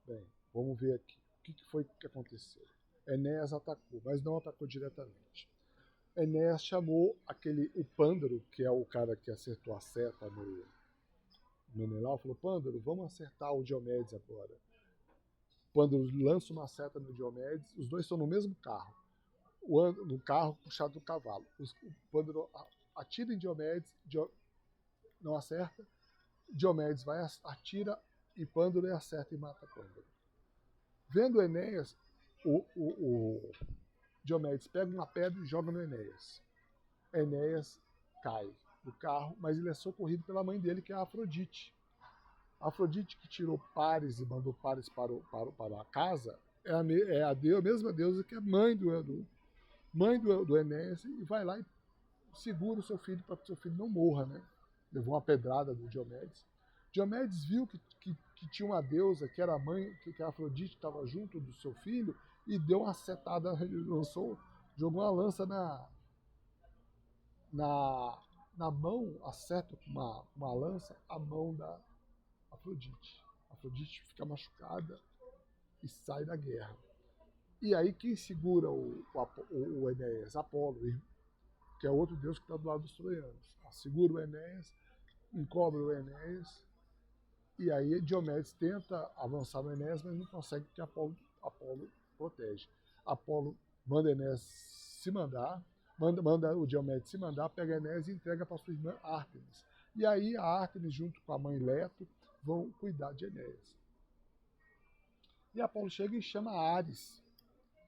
Bem, vamos ver aqui. O que foi que aconteceu? Enéas atacou, mas não atacou diretamente. Enéas chamou o Pândaro, que é o cara que acertou a seta no Menelau, falou, Pândaro, vamos acertar o Diomedes agora. Pândaro lança uma seta no Diomedes, os dois estão no mesmo carro, no carro puxado do cavalo. O Pândaro atira em Diomedes, não acerta, Diomedes atira em Pândaro e acerta e mata Pândaro. Vendo Enéas, o Diomedes pega uma pedra e joga no Enéas. Enéas cai do carro, mas ele é socorrido pela mãe dele, que é a Afrodite. A Afrodite, que tirou Paris e mandou Paris para a casa, é a mesma deusa que é mãe do Enéas, e vai lá e segura o seu filho para que o seu filho não morra, né? Levou uma pedrada do Diomedes. Diomedes viu que tinha uma deusa, que era a mãe, que a Afrodite estava junto do seu filho, e deu uma setada, jogou uma lança na mão, acerta com uma lança a mão da Afrodite. A Afrodite fica machucada e sai da guerra. E aí quem segura o Enéas? Apolo, que é outro deus que está do lado dos troianos. Segura o Enéas, encobre o Enéas, e aí Diomedes tenta avançar no Enéas, mas não consegue, porque Apolo protege. Apolo manda Enéas se mandar, manda o Diomedes se mandar, pega Enéas e entrega para sua irmã Ártemis. E aí a Ártemis, junto com a mãe Leto, vão cuidar de Enéas. E Apolo chega e chama Ares,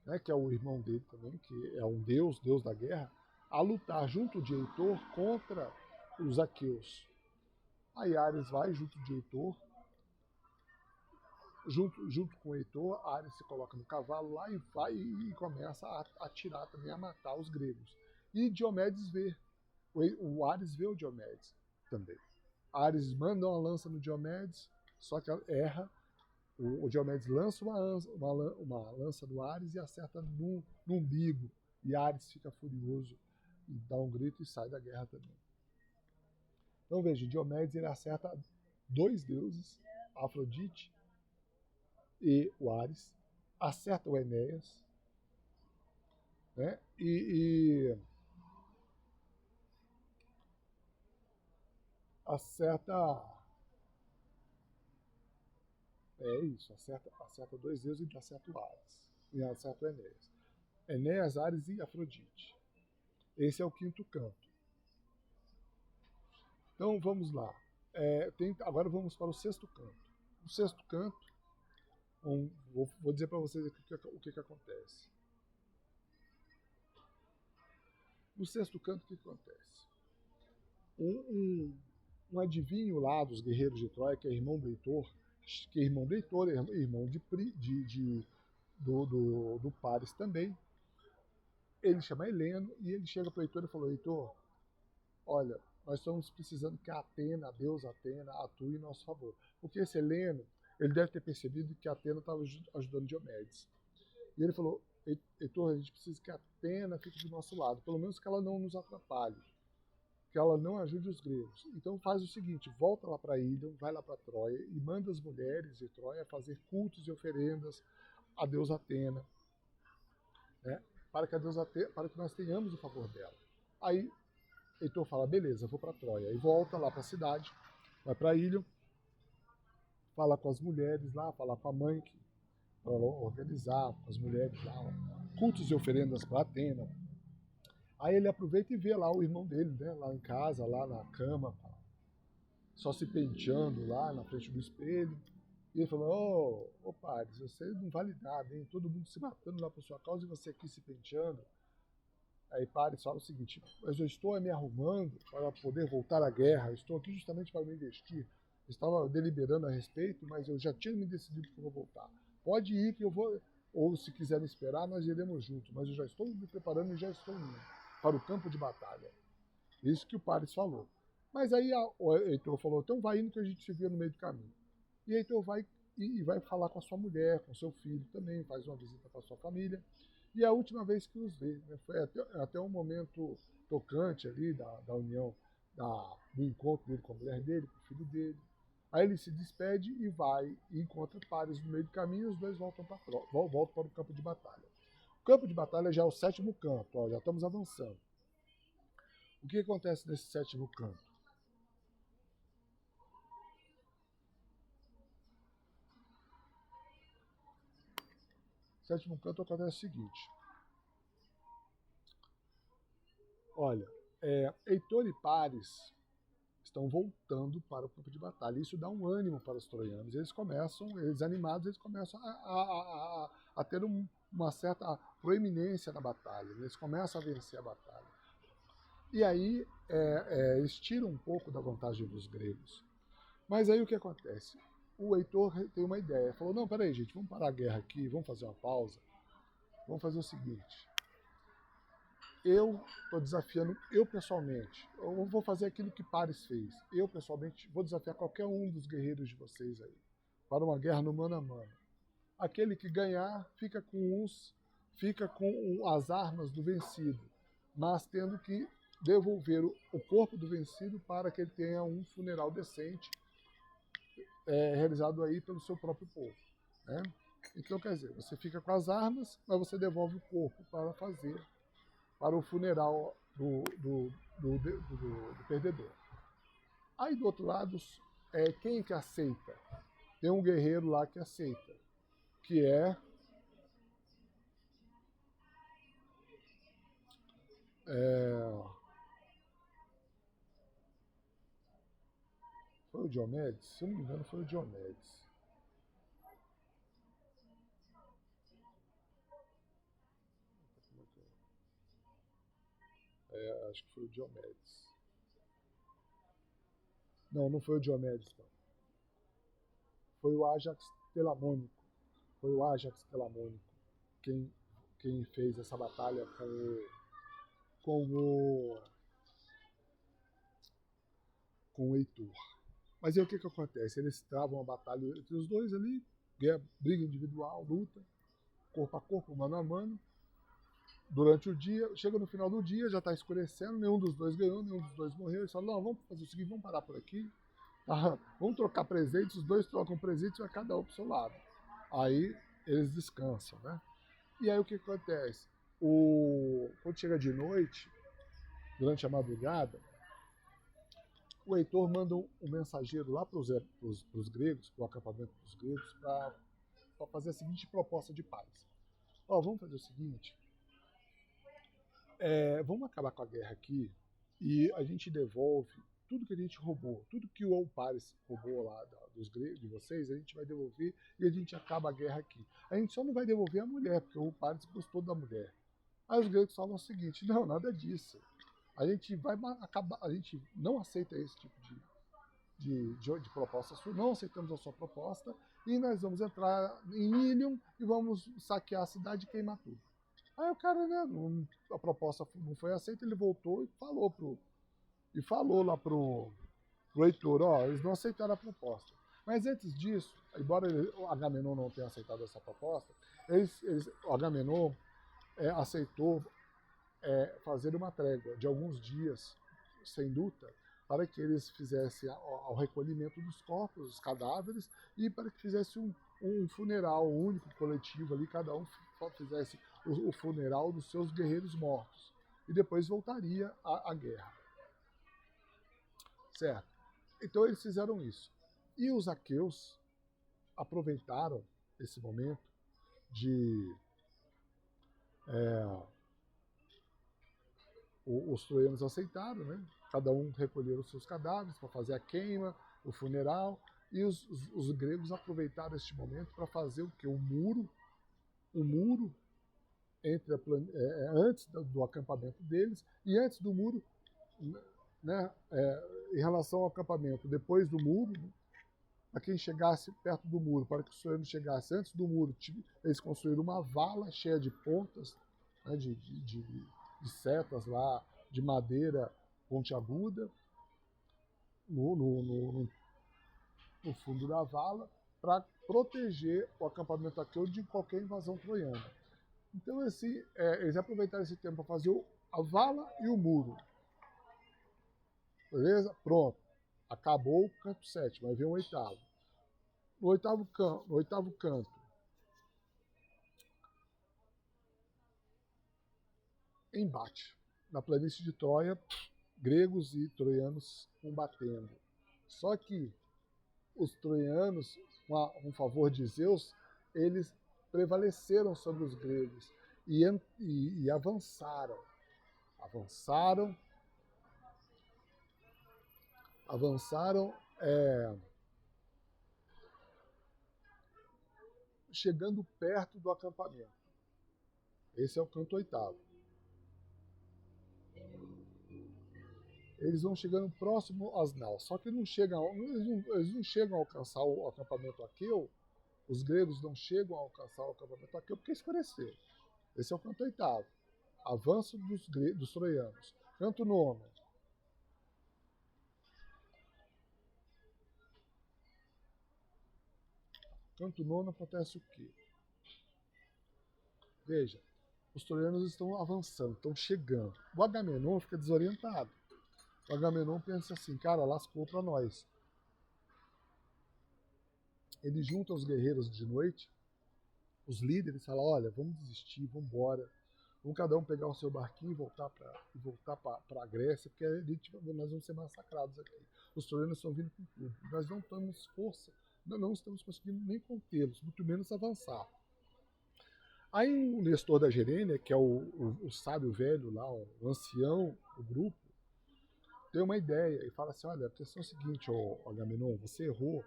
né, que é o irmão dele também, que é um deus da guerra, a lutar junto de Heitor contra os aqueus. Aí Ares vai junto de Heitor, junto com Heitor, Ares se coloca no cavalo lá e vai e começa a atirar também, a matar os gregos. E Diomedes vê, o Ares vê o Diomedes também. Ares manda uma lança no Diomedes, só que erra. O Diomedes lança uma lança no Ares e acerta no umbigo. E Ares fica furioso e dá um grito e sai da guerra também. Então veja, Diomedes ele acerta dois deuses, Afrodite e o Ares, acerta o Enéas, né? acerta. É isso, acerta dois deuses e acerta o Ares. E acerta o Enéas. Enéas, Ares e Afrodite. Esse é o quinto canto. Então vamos lá. Agora vamos para o sexto canto. O sexto canto, vou dizer para vocês aqui o que acontece. No sexto canto, o que acontece? Um adivinho lá dos guerreiros de Troia, que é irmão do Heitor, irmão do Paris também, ele chama Heleno e ele chega para o Heitor e falou: Heitor, olha, nós estamos precisando que a Atena, a deusa Atena, atue em nosso favor. Porque esse Heleno, ele deve ter percebido que a Atena estava ajudando Diomedes. E ele falou: Heitor, a gente precisa que a Atena fique do nosso lado, pelo menos que ela não nos atrapalhe, que ela não ajude os gregos. Então faz o seguinte, volta lá para Ílion, vai lá para Troia e manda as mulheres de Troia fazer cultos e oferendas à deusa Atena, né, para que nós tenhamos o favor dela. Aí Heitor fala: beleza, vou para Troia. E volta lá para a cidade, vai para Ílion, fala com as mulheres lá, fala com a mãe para organizar com as mulheres lá cultos e oferendas para Atena. Aí ele aproveita e vê lá o irmão dele, né, lá em casa, lá na cama, só se penteando lá na frente do espelho. E ele falou: ô Paris, você não vale nada, hein? Todo mundo se matando lá por sua causa e você aqui se penteando. Aí Paris fala o seguinte: mas eu estou me arrumando para poder voltar à guerra, eu estou aqui justamente para me investir. Eu estava deliberando a respeito, mas eu já tinha me decidido que eu vou voltar. Pode ir que eu vou, ou se quiser me esperar, nós iremos juntos, mas eu já estou me preparando e já estou indo para o campo de batalha. Isso que o Paris falou. Mas aí o Heitor falou: então vai indo que a gente se vê no meio do caminho. E Heitor vai e vai falar com a sua mulher, com seu filho também, faz uma visita para a sua família. E é a última vez que os vê, né? Foi até um momento tocante ali da união, do encontro dele com a mulher dele, com o filho dele. Aí ele se despede e vai e encontra Paris no meio do caminho e os dois voltam para o campo de batalha. O campo de batalha já é o sétimo canto, ó, já estamos avançando. O que acontece nesse sétimo canto? No sétimo canto acontece o seguinte. Olha, Heitor e Paris estão voltando para o campo de batalha. Isso dá um ânimo para os troianos. Eles animados, eles começam a ter uma certa proeminência na batalha. Eles começam a vencer a batalha. E aí eles tiram um pouco da vantagem dos gregos. Mas aí o que acontece? O Heitor tem uma ideia. Falou: não, peraí, gente, vamos parar a guerra aqui, vamos fazer uma pausa. Vamos fazer o seguinte. Eu estou desafiando, eu pessoalmente, eu vou fazer aquilo que Paris fez. Eu pessoalmente vou desafiar qualquer um dos guerreiros de vocês aí para uma guerra no mano a mano. Aquele que ganhar fica com as armas do vencido, mas tendo que devolver o corpo do vencido para que ele tenha um funeral decente, realizado aí pelo seu próprio povo, né? Então, quer dizer, você fica com as armas, mas você devolve o corpo para o funeral do perdedor. Aí do outro lado, quem que aceita? Tem um guerreiro lá que aceita, que foi o Diomedes? Se eu não me engano, foi o Diomedes. Acho que foi o Diomedes. Não, não foi o Diomedes, não. Foi o Ajax Telamônico. Foi o Ajax Telamônico quem fez essa batalha com o Heitor. Mas aí o que acontece? Eles travam a batalha entre os dois ali, briga individual, luta, corpo a corpo, mano a mano. Durante o dia, chega no final do dia, já está escurecendo, nenhum dos dois ganhou, nenhum dos dois morreu. Eles falam: não, vamos fazer o seguinte, vamos parar por aqui, tá? Vamos trocar presentes, os dois trocam presentes, vai cada um pro seu lado. Aí eles descansam, né? E aí o que acontece? Quando chega de noite, durante a madrugada, o Heitor manda um mensageiro lá para os gregos, para o acampamento dos gregos, para fazer a seguinte proposta de paz. Ó, vamos fazer o seguinte, vamos acabar com a guerra aqui e a gente devolve tudo que a gente roubou, tudo que o Paris roubou lá dos gregos, de vocês, a gente vai devolver e a gente acaba a guerra aqui. A gente só não vai devolver a mulher, porque o Paris gostou da mulher. Aí os gregos falam o seguinte, não, nada disso. A gente vai acabar, a gente não aceita esse tipo de proposta sua, não aceitamos a sua proposta e nós vamos entrar em Ilium e vamos saquear a cidade e queimar tudo. Aí o cara, né, a proposta não foi aceita, ele voltou e falou lá pro Heitor, ó, eles não aceitaram a proposta. Mas antes disso, embora o Agamenon não tenha aceitado essa proposta, o Agamenon aceitou fazer uma trégua de alguns dias sem luta para que eles fizessem o recolhimento dos corpos, dos cadáveres, e para que fizesse um funeral único, coletivo ali, cada um fizesse o funeral dos seus guerreiros mortos. E depois voltaria a guerra. Certo? Então eles fizeram isso. E os aqueus aproveitaram esse momento de... os troianos aceitaram, né? Cada um recolheu os seus cadáveres para fazer a queima, o funeral, e os gregos aproveitaram este momento para fazer o quê? Um muro entre antes do acampamento deles e antes do muro, né? Em relação ao acampamento, depois do muro, né? Para quem chegasse perto do muro, para que os troianos chegassem antes do muro, eles construíram uma vala cheia de pontas, né? de setas lá, de madeira pontiaguda, no fundo da vala, para proteger o acampamento aqueu de qualquer invasão troiana. Então, assim, eles aproveitaram esse tempo para fazer a vala e o muro. Beleza? Pronto. Acabou o canto 7, vai vir o 8º. No oitavo canto, embate. Na planície de Troia, gregos e troianos combatendo. Só que os troianos, com um favor de Zeus, eles prevaleceram sobre os gregos e avançaram. Avançaram chegando perto do acampamento. Esse é o canto 8º. Eles vão chegando próximo às naus, só que eles não chegam a alcançar o acampamento aqueu, os gregos não chegam a alcançar o acampamento aqueu porque escureceu. Esse é o canto 8º. Avanço dos troianos. Canto 9º. Canto 9º acontece o quê? Veja, os troianos estão avançando, estão chegando. O Agamenon fica desorientado. O Agamenon pensa assim, cara, lascou para nós. Ele junta os guerreiros de noite, os líderes, fala, olha, vamos desistir, vamos embora. Vamos cada um pegar o seu barquinho e voltar para a Grécia, porque nós vamos ser massacrados aqui. Os troianos estão vindo com tudo. Nós não temos força, não estamos conseguindo nem contê-los, muito menos avançar. Aí o Nestor da Gerênia, que é o sábio velho lá, o ancião do grupo, tem uma ideia e fala assim, olha, a questão é a seguinte, Agamenon, você errou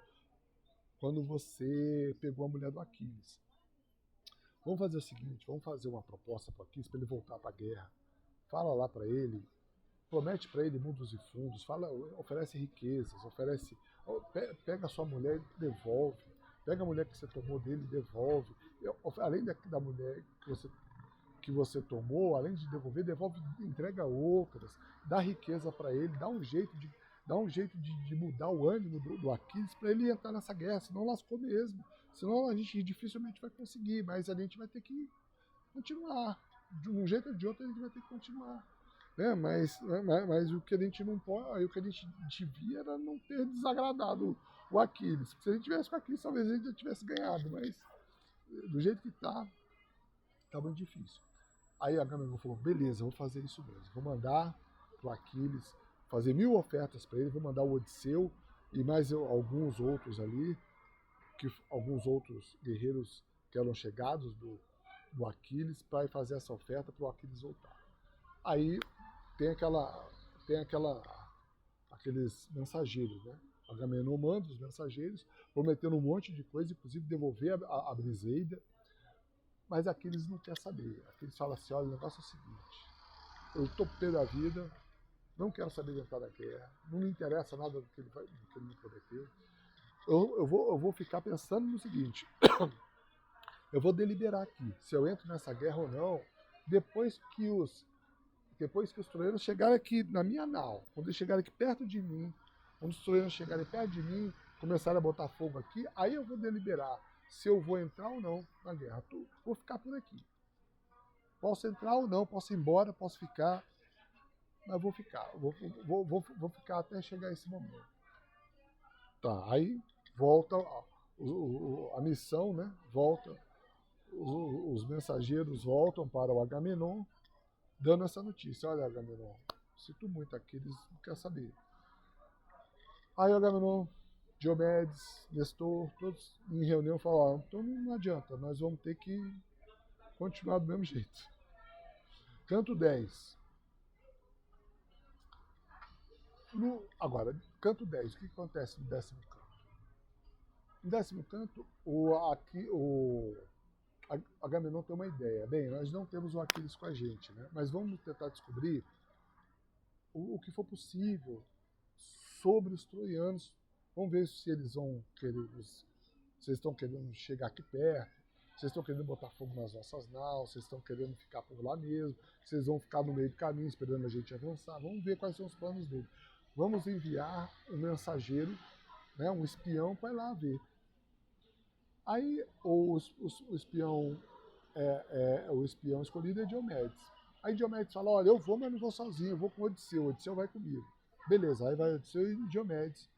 quando você pegou a mulher do Aquiles. Vamos fazer o seguinte, vamos fazer uma proposta para o Aquiles, para ele voltar para a guerra. Fala lá para ele, promete para ele mundos e fundos, oferece riquezas, pega a sua mulher e devolve. Pega a mulher que você tomou dele e devolve. Além da mulher que você tomou, além de devolver, devolve, entrega outras, dá riqueza para ele, dá um jeito de mudar o ânimo do Aquiles para ele entrar nessa guerra, senão lascou mesmo. Senão a gente dificilmente vai conseguir, mas a gente vai ter que continuar. De um jeito ou de outro a gente vai ter que continuar. Né? Mas o que a gente não pode, o que a gente devia era não ter desagradado o Aquiles. Se a gente tivesse com o Aquiles, talvez a gente já tivesse ganhado, mas do jeito que tá muito difícil. Aí a Agamenon falou, beleza, vou fazer isso mesmo. Vou mandar pro Aquiles fazer 1000 ofertas para ele, vou mandar o Odisseu e mais alguns outros ali, alguns outros guerreiros que eram chegados do Aquiles, para fazer essa oferta para o Aquiles voltar. Aí tem aqueles mensageiros, né? Agamenon manda os mensageiros, prometendo um monte de coisa, inclusive devolver a Briseida, mas Aquiles não quer saber. Aquiles fala assim, olha, o negócio é o seguinte, eu estou pé da vida, não quero saber de entrar na guerra, não me interessa nada do que ele me prometeu. Eu vou ficar pensando no seguinte, eu vou deliberar aqui, se eu entro nessa guerra ou não, depois que os troianos chegarem aqui na minha nau, quando eles chegarem aqui perto de mim, quando os troianos chegarem perto de mim, começarem a botar fogo aqui, aí eu vou deliberar se eu vou entrar ou não na guerra. Vou ficar por aqui. Posso entrar ou não, posso ir embora, posso ficar, mas vou ficar. Vou ficar até chegar esse momento. Tá, aí volta a missão, né? Volta, os mensageiros voltam para o Agamenon, dando essa notícia. Olha, Agamenon, sinto muito aqui, eles não querem saber. Aí o Agamenon, Diomedes, Nestor, todos em reunião falaram, então não adianta, nós vamos ter que continuar do mesmo jeito. Canto 10. Agora, canto 10, o que acontece no 10º canto? No 10º canto, o Agamenon tem uma ideia. Bem, nós não temos o Aquiles com a gente, né? Mas vamos tentar descobrir o que for possível sobre os troianos. Vamos ver se eles vão querer, se eles estão querendo chegar aqui perto, se eles estão querendo botar fogo nas nossas naus, se eles estão querendo ficar por lá mesmo, se eles vão ficar no meio do caminho esperando a gente avançar. Vamos ver quais são os planos deles. Vamos enviar um mensageiro, né, um espião, para ir lá ver. Aí o espião escolhido é Diomedes. Aí Diomedes fala, olha, eu vou, mas não vou sozinho, eu vou com o Odisseu vai comigo. Beleza, aí vai Odisseu e Diomedes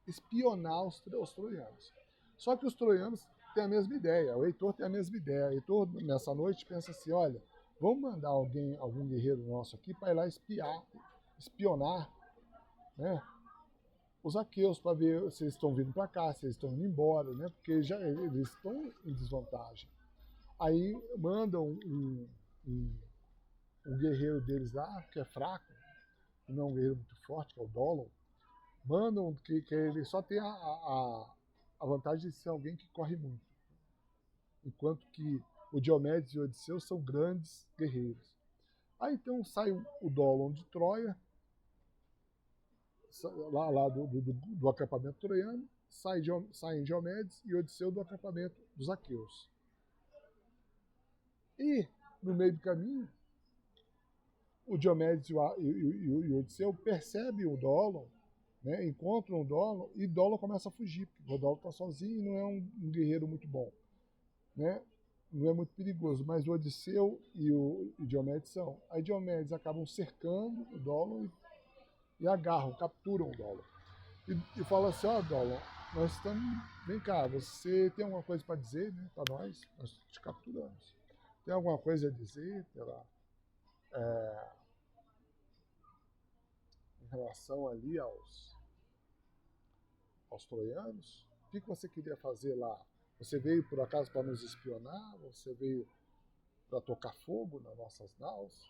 espionar os troianos. Só que os troianos têm a mesma ideia, o Heitor tem a mesma ideia. O Heitor, nessa noite, pensa assim, olha, vamos mandar algum guerreiro nosso aqui para ir lá espionar, né, os aqueus, para ver se eles estão vindo para cá, se eles estão indo embora, né, porque eles estão em desvantagem. Aí mandam um guerreiro deles lá, que é fraco, não é um guerreiro muito forte, que é o Dolon, mandam que ele só tem a vantagem de ser alguém que corre muito. Enquanto que o Diomedes e o Odisseu são grandes guerreiros. Aí então sai o Dolon de Troia, lá do acampamento troiano, saem Diomedes e Odisseu do acampamento dos aqueus. E, no meio do caminho, o Diomedes e o Odisseu percebem o Dolon, né, encontram o Dolon, e Dolon começa a fugir, porque o Dolon está sozinho e não é um guerreiro muito bom, né? Não é muito perigoso, mas o Odisseu e o Diomedes são. Aí Diomedes acabam cercando o Dolon e agarram, capturam o Dolon. E falam assim, ó, Dolon, nós estamos... Vem cá, você tem alguma coisa para dizer, né, para nós? Nós te capturamos. Tem alguma coisa a dizer em relação ali aos troianos? O que você queria fazer lá? Você veio por acaso para nos espionar? Você veio para tocar fogo nas nossas naus?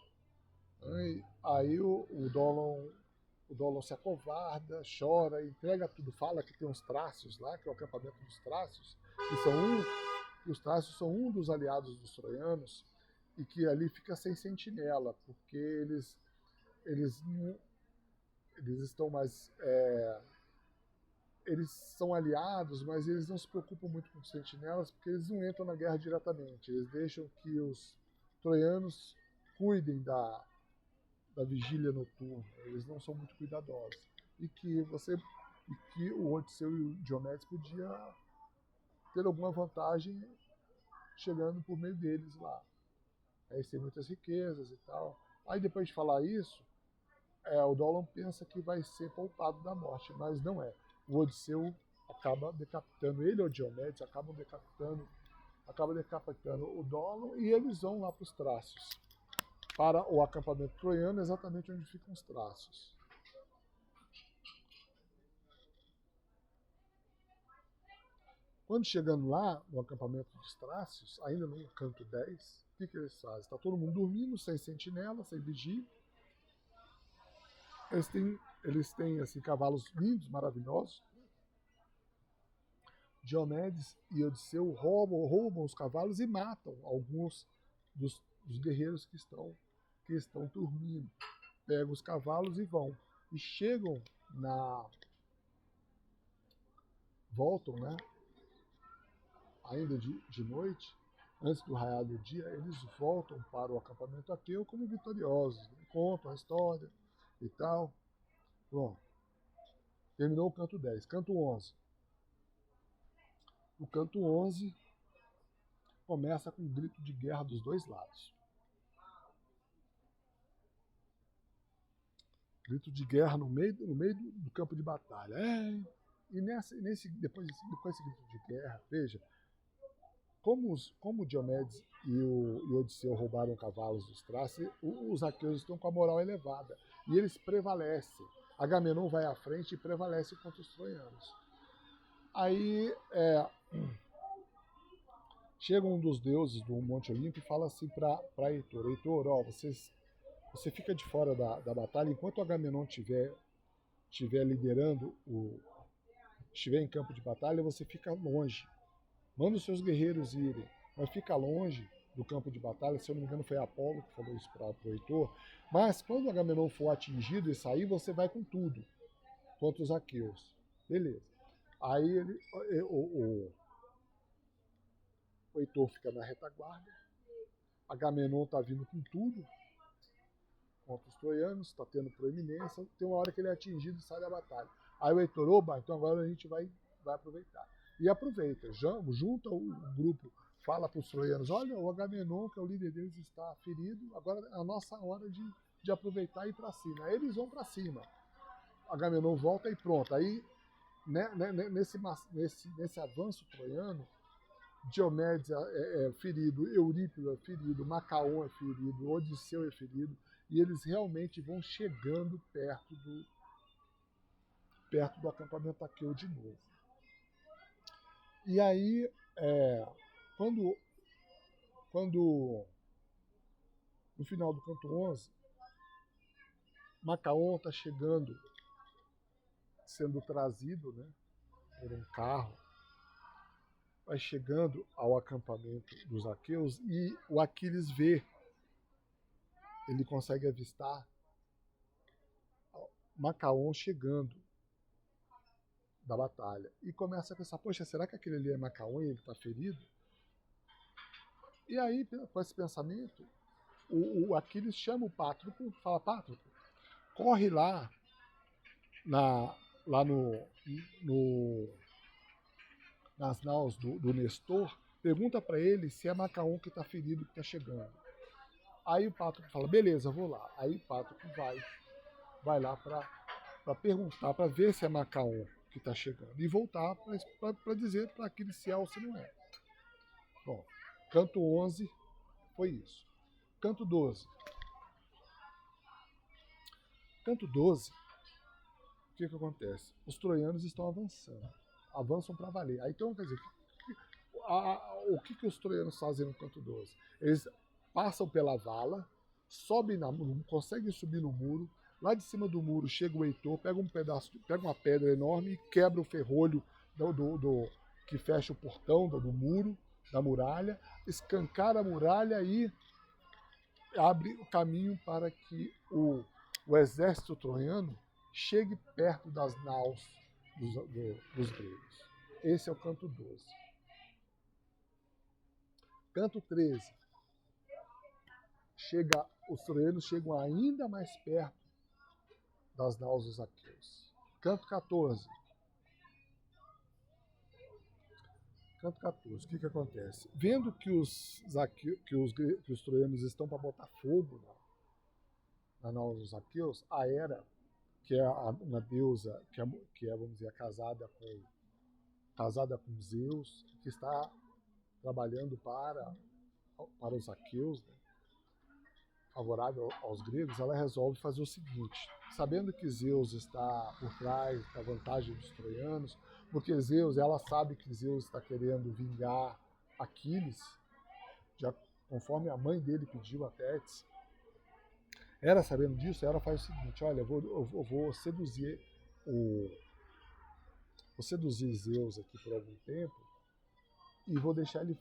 Aí o Dolon se acovarda, chora, entrega tudo, fala que tem uns Trácios lá, que é o acampamento dos Trácios, que os Trácios são um dos aliados dos troianos, e que ali fica sem sentinela, porque eles estão mais... eles são aliados, mas eles não se preocupam muito com os sentinelas, porque eles não entram na guerra diretamente. Eles deixam que os troianos cuidem da vigília noturna. Eles não são muito cuidadosos. E que o Odisseu e o Diomedes podia ter alguma vantagem chegando por meio deles lá. Eles têm muitas riquezas e tal. Aí depois de falar isso, o Dolon pensa que vai ser poupado da morte, mas não é. O Odisseu acaba decapitando, ele e o Diomedes acaba decapitando o Dolon, e eles vão lá para os Trácios, para o acampamento troiano, exatamente onde ficam os Trácios. Quando chegando lá, no acampamento dos Trácios, ainda no canto 10, o que eles fazem? Está todo mundo dormindo, sem sentinela, sem vigia. Eles têm assim, cavalos lindos, maravilhosos. Diomedes e Odisseu roubam os cavalos e matam alguns dos guerreiros que estão dormindo. Pegam os cavalos e vão. E chegam voltam, né? Ainda de noite, antes do raiar do dia, eles voltam para o acampamento aqueu como vitoriosos. Contam a história e tal. Bom, terminou o canto 10. Canto 11. O canto 11 começa com um grito de guerra dos dois lados. Grito de guerra no meio do campo de batalha. E depois desse grito de guerra, veja, como Diomedes e o Odisseu roubaram cavalos dos Trácios, os aqueus estão com a moral elevada. E eles prevalecem. Agamenon vai à frente e prevalece contra os troianos. Aí chega um dos deuses do Monte Olimpo e fala assim para Heitor: Heitor, ó, você fica de fora da batalha enquanto o Agamenon estiver liderando, estiver em campo de batalha, você fica longe. Manda os seus guerreiros irem, mas fica longe do campo de batalha. Se eu não me engano, foi Apolo que falou isso para o Heitor. Mas quando o Agamenon for atingido e sair, você vai com tudo contra os aqueus. Beleza. Aí o Heitor fica na retaguarda. Agamenon está vindo com tudo contra os troianos, está tendo proeminência. Tem uma hora que ele é atingido e sai da batalha. Aí o Heitor, oba, então agora a gente vai aproveitar. E aproveita, junta o grupo, fala para os troianos: olha, o Agamenon, que é o líder deles, está ferido, agora é a nossa hora de aproveitar e ir para cima. Aí eles vão para cima. Agamenon volta e pronto. Aí, né, nesse avanço troiano, Diomedes é ferido, Eurípilo é ferido, Macaon é ferido, Odisseu é ferido, e eles realmente vão chegando perto do acampamento aqueu de novo. E aí, quando no final do canto 11, Macaon está chegando, sendo trazido, né, por um carro, vai chegando ao acampamento dos aqueus e o Aquiles vê, ele consegue avistar Macaon chegando da batalha e começa a pensar: poxa, será que aquele ali é Macaon e ele está ferido? E aí, com esse pensamento, o Aquiles chama o Pátroclo, fala: Pátroclo, corre lá nas naus do Nestor, pergunta para ele se é Macaon que está ferido, que está chegando. Aí o Pátroclo fala: beleza, vou lá. Aí o Pátroclo vai lá para perguntar, para ver se é Macaon que está chegando e voltar para dizer para Aquiles se é ou se não é. Bom, canto 11 foi isso. Canto 12. Canto 12, o que acontece? Os troianos estão avançam para valer. Aí, então, quer dizer, o que os troianos fazem no canto 12? Eles passam pela vala, conseguem subir no muro. Lá de cima do muro chega o Heitor, pega uma pedra enorme e quebra o ferrolho que fecha o portão do muro, da muralha, escancara a muralha e abre o caminho para que o exército troiano chegue perto das naus dos gregos. Esse é o canto 12. Canto 13. Os troianos chegam ainda mais perto das naus dos aqueus. Canto 14. Canto 14. O que acontece? Vendo que os troianos estão para botar fogo na nau dos aqueus, a Hera, que é uma deusa que é, vamos dizer, casada com Zeus, que está trabalhando para os aqueus, né? favorável aos gregos, ela resolve fazer o seguinte, sabendo que Zeus está por trás da vantagem dos troianos, porque ela sabe que Zeus está querendo vingar Aquiles, já conforme a mãe dele pediu a Tétis. Ela, sabendo disso, ela faz o seguinte, olha, eu vou seduzir Zeus aqui por algum tempo e vou deixar ele,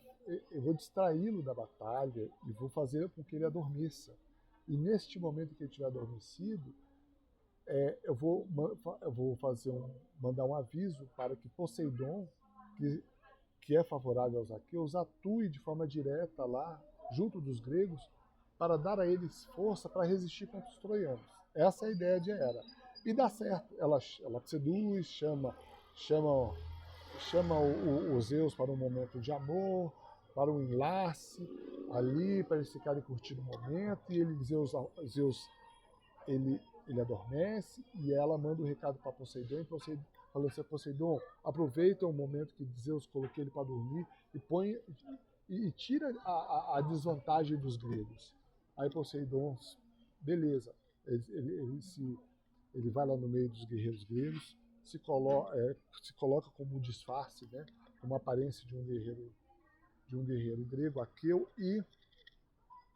eu vou distraí-lo da batalha e vou fazer com que ele adormeça. E neste momento que ele estiver adormecido, eu vou mandar um aviso para que Poseidon, que é favorável aos aqueus, atue de forma direta lá, junto dos gregos, para dar a eles força para resistir contra os troianos. Essa é a ideia de Hera. E dá certo. Ela seduz, chama os Zeus para um momento de amor, para um enlace ali, para eles ficarem curtindo o momento, e Zeus ele adormece, e ela manda um recado para Poseidon, falando assim, Poseidon, aproveita o momento que Zeus coloquei ele para dormir e tira a desvantagem dos gregos. Aí Poseidon, beleza, ele vai lá no meio dos guerreiros gregos, se coloca como um disfarce, né, como aparência de um guerreiro grego, aqueu, e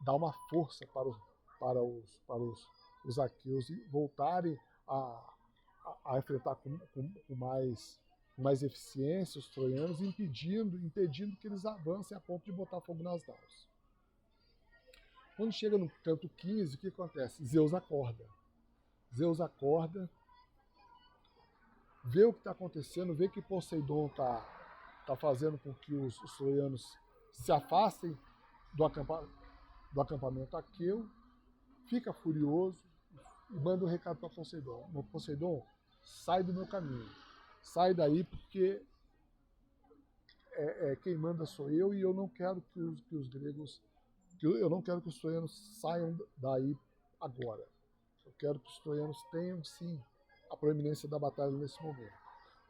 dá uma força para os aqueus voltarem a enfrentar com mais eficiência os troianos, impedindo que eles avancem a ponto de botar fogo nas naus. Quando chega no canto 15, o que acontece? Zeus acorda, vê o que está acontecendo, vê que Poseidon está fazendo com que os troianos se afastem do acampamento aqueu, fica furioso e manda um recado para Poseidon. Poseidon, sai do meu caminho, sai daí porque quem manda sou eu, e eu não quero que os gregos, eu não quero que os troianos saiam daí agora. Eu quero que os troianos tenham sim a proeminência da batalha nesse momento.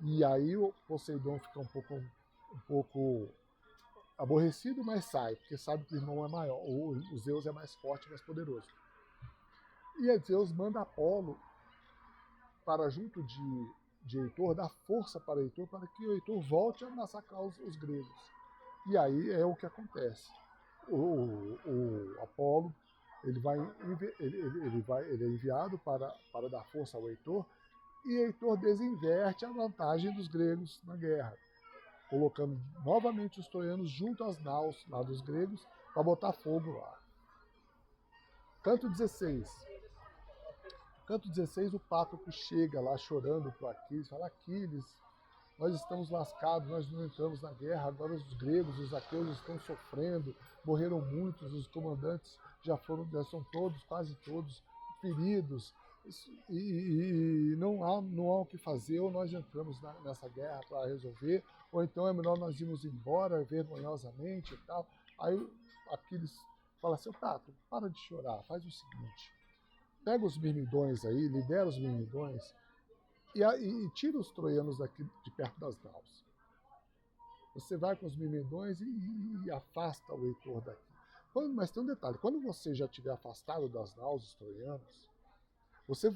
E aí o Poseidon fica um pouco aborrecido, mas sai, porque sabe que o irmão é maior, o Zeus é mais forte, mais poderoso. E aí Zeus manda Apolo para junto de Heitor, dar força para Heitor, para que o Heitor volte a massacrar os gregos. E aí é o que acontece. O Apolo ele é enviado para dar força ao Heitor, e Heitor desinverte a vantagem dos gregos na guerra, colocando novamente os troianos junto às naus lá dos gregos para botar fogo lá. Canto 16, o Pátroclo chega lá chorando para Aquiles, fala, Aquiles, nós estamos lascados, nós não entramos na guerra, agora os gregos, os aqueus estão sofrendo, morreram muitos, os comandantes já são quase todos feridos, e não há o que fazer, ou nós entramos nessa guerra para resolver, ou então é melhor nós irmos embora vergonhosamente e tal. Aí Aquiles fala assim, Pátroclo, para de chorar, faz o seguinte, pega os mirmidões aí, lidera os mirmidões e tira os troianos daqui de perto das naus. Você vai com os mirmidões e afasta o Heitor daqui. Mas tem um detalhe, quando você já estiver afastado das naus, os troianos, você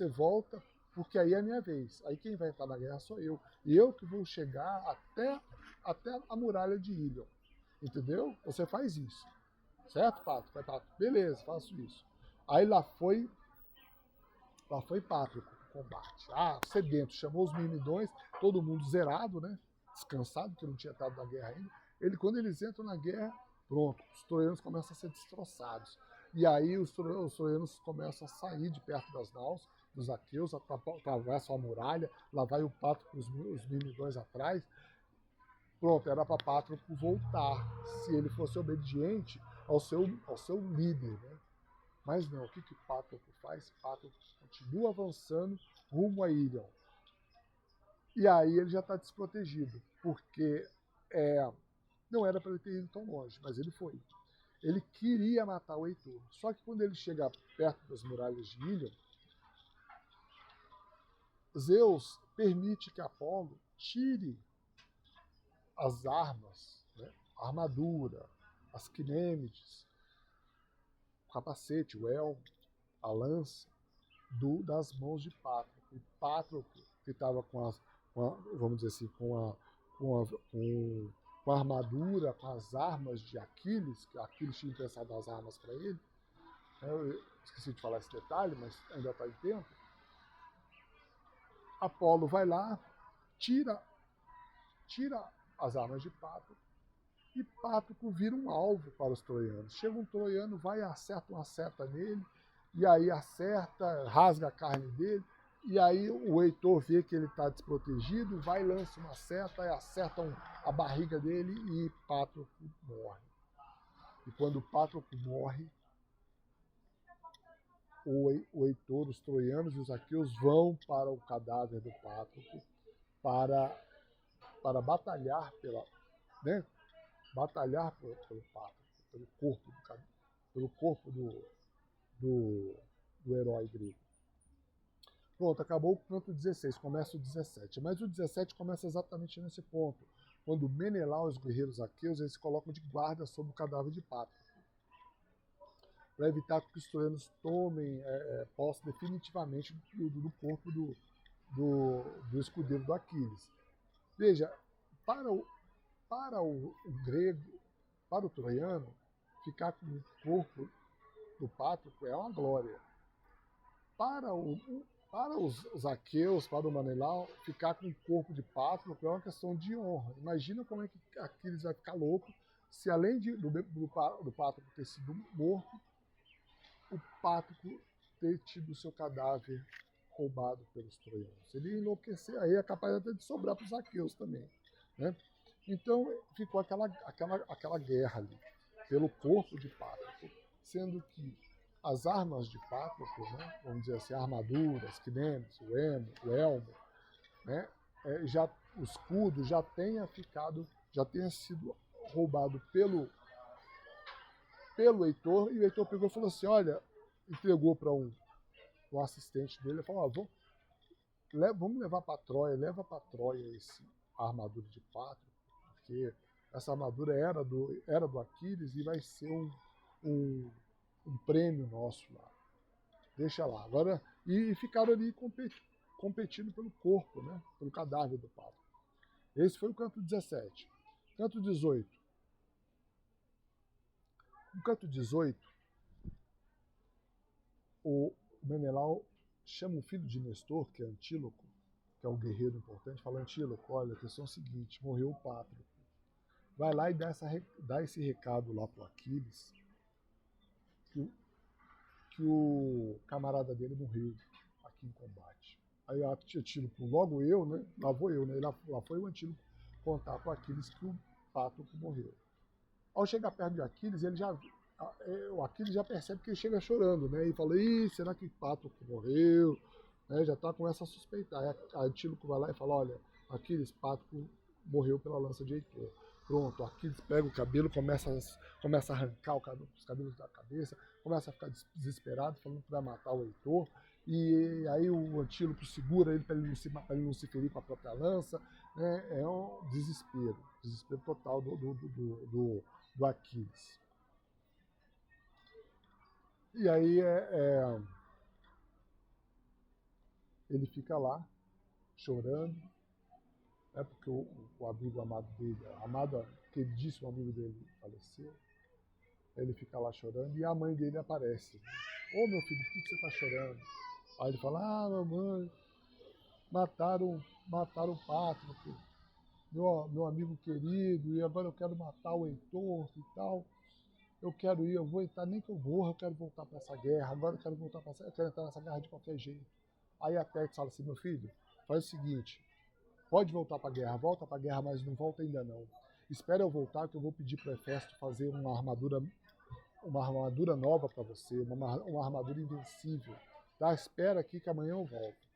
volta porque aí é a minha vez. Aí quem vai entrar na guerra sou eu. E eu que vou chegar até a muralha de Ilion. Entendeu? Você faz isso. Certo, Pátroclo? Beleza, faço isso. Aí lá foi Pátroclo pro combate. Sedento, chamou os mirmidões, todo mundo zerado, né? Descansado, que não tinha estado na guerra ainda. Quando eles entram na guerra, pronto, os troianos começam a ser destroçados. E aí os troianos começam a sair de perto das naus, dos aqueus, atravessam a muralha, lá vai o Pátroclo, os mirmidões atrás. Pronto, era para Pátroclo voltar, se ele fosse obediente ao seu líder, né? Mas não, o que Pátroclo faz? Pátroclo continua avançando rumo a Ilion. E aí ele já está desprotegido, porque não era para ele ter ido tão longe, mas ele foi. Ele queria matar o Heitor. Só que quando ele chega perto das muralhas de Ilion, Zeus permite que Apolo tire as armas, né, a armadura, as quinêmides, capacete, o elmo, a lança das mãos de Pátroclo. E Pátroclo, que estava vamos dizer assim, com a armadura, com as armas de Aquiles, que Aquiles tinha emprestado as armas para ele. Eu esqueci de falar esse detalhe, mas ainda está em tempo. Apolo vai lá, tira as armas de Pátroclo, e Pátroclo vira um alvo para os troianos. Chega um troiano, vai e acerta uma seta nele, e aí acerta, rasga a carne dele, e aí o Heitor vê que ele está desprotegido, vai e lança uma seta, e acerta a barriga dele, e Pátroclo morre. E quando Pátroclo morre, o Heitor, os troianos e os aqueus vão para o cadáver do Pátroclo para batalhar batalhar pelo Pátroclo, pelo corpo do herói grego. Pronto, acabou o canto 16, começa o 17. Mas o 17 começa exatamente nesse ponto, quando Menelau e os guerreiros aqueus eles se colocam de guarda sobre o cadáver de Pátroclo, para evitar que os troianos tomem posse definitivamente do corpo do escudeiro do Aquiles. Veja, para o grego, para o troiano, ficar com o corpo do Pátroclo é uma glória. Para os aqueus, para o Menelau, ficar com o corpo de Pátroclo é uma questão de honra. Imagina como é que Aquiles vai ficar louco se, além do Pátroclo ter sido morto, o Pátroclo ter tido seu cadáver roubado pelos troianos. Ele ia enlouquecer, aí é capaz até de sobrar para os aqueus também, né? Então ficou aquela guerra ali pelo corpo de Pátroclo, sendo que as armas de Pátroclo, né, vamos dizer assim, armaduras, quinemes, o elmo, né, o escudo já tenha sido roubado pelo Heitor, e o Heitor pegou e falou assim, olha, entregou para um assistente dele, ele falou, vamos levar para Troia, leva para Troia a armadura de Pátroclo, porque essa armadura era do Aquiles e vai ser um prêmio nosso lá. Deixa lá. Agora, e ficaram ali competindo pelo corpo, né? Pelo cadáver do Pátroclo. Esse foi o canto 17. Canto 18. No canto 18, o Menelau chama o filho de Nestor, que é Antíloco, que é um guerreiro importante, fala, Antíloco, olha, a questão é a seguinte, morreu o Pátroclo. Vai lá e dá esse recado lá para o Aquiles, que o camarada dele morreu aqui em combate. Aí Antíloco, logo eu, né? Lá vou eu, né? Lá foi o Antíloco contar para Aquiles que o Pátroclo morreu. Ao chegar perto de Aquiles, o Aquiles já percebe que ele chega chorando, né? E fala, será que Pátroclo morreu? Né? Já está com essa suspeita. Aí Antíloco vai lá e fala, olha, Aquiles, Pátroclo morreu pela lança de Heitor. Pronto, Aquiles pega o cabelo, começa a arrancar os cabelos da cabeça, começa a ficar desesperado, falando que vai matar o Heitor, e aí o Antíloco segura ele para ele não se ferir com a própria lança, né? É um desespero total do Aquiles. E aí ele fica lá, chorando, né, porque o amigo amado dele, queridíssimo amigo dele, faleceu. Ele fica lá chorando e a mãe dele aparece. Ô meu filho, por que você está chorando? Aí ele fala, mamãe, mataram o Pátroclo, meu amigo querido, e agora eu quero matar o Heitor e tal. Eu vou entrar, nem que eu morra, eu quero voltar para essa guerra, agora eu quero entrar nessa guerra de qualquer jeito. Aí a Tétis fala assim, meu filho, faz o seguinte, pode voltar para a guerra, volta para a guerra, mas não volta ainda não. Espera eu voltar que eu vou pedir para o Hefesto fazer uma armadura nova para você, uma armadura invencível. Tá? Espera aqui que amanhã eu volto.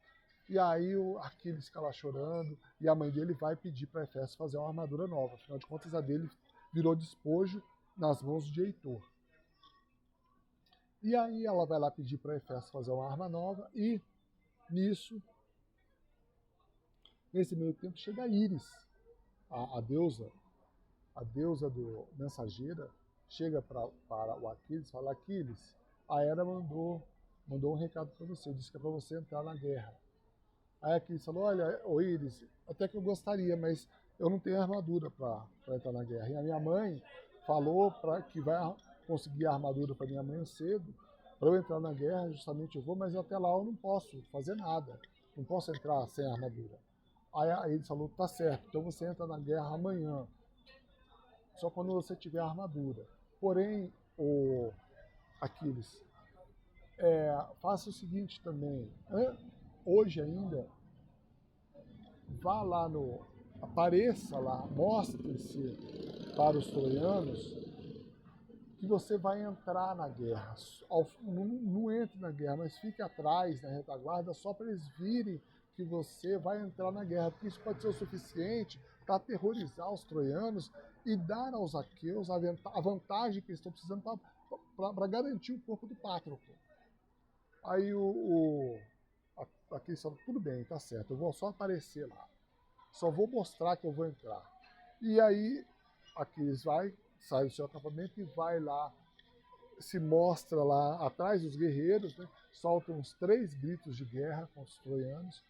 E aí o Aquiles fica lá chorando e a mãe dele vai pedir para Hefesto fazer uma armadura nova. Afinal de contas, a dele virou despojo nas mãos de Heitor. E aí ela vai lá pedir para Hefesto fazer uma arma nova e nesse meio tempo chega a Íris, a deusa do mensageira, chega para o Aquiles e fala, Aquiles, a Hera mandou um recado para você, disse que é para você entrar na guerra. Aí Aquiles falou, olha, ô Íris, até que eu gostaria, mas eu não tenho armadura para entrar na guerra. E a minha mãe falou que vai conseguir a armadura para minha mãe cedo, para eu entrar na guerra, justamente eu vou, mas até lá eu não posso fazer nada, não posso entrar sem armadura. Aí ele falou, tá certo, então você entra na guerra amanhã, só quando você tiver armadura. Porém, o Aquiles, faça o seguinte também, hoje ainda, vá lá apareça lá, mostre-se para os troianos que você vai entrar na guerra. Não entre na guerra, mas fique atrás, na retaguarda, só para eles virem que você vai entrar na guerra, porque isso pode ser o suficiente para aterrorizar os troianos e dar aos aqueus a vantagem que eles estão precisando para garantir o corpo do Patroclo. Aí Aquiles falou, tudo bem, tá certo, eu vou só aparecer lá. Só vou mostrar que eu vou entrar. E aí Aquiles sai do seu acampamento e vai lá, se mostra lá atrás dos guerreiros, né? Solta uns 3 gritos de guerra contra os troianos.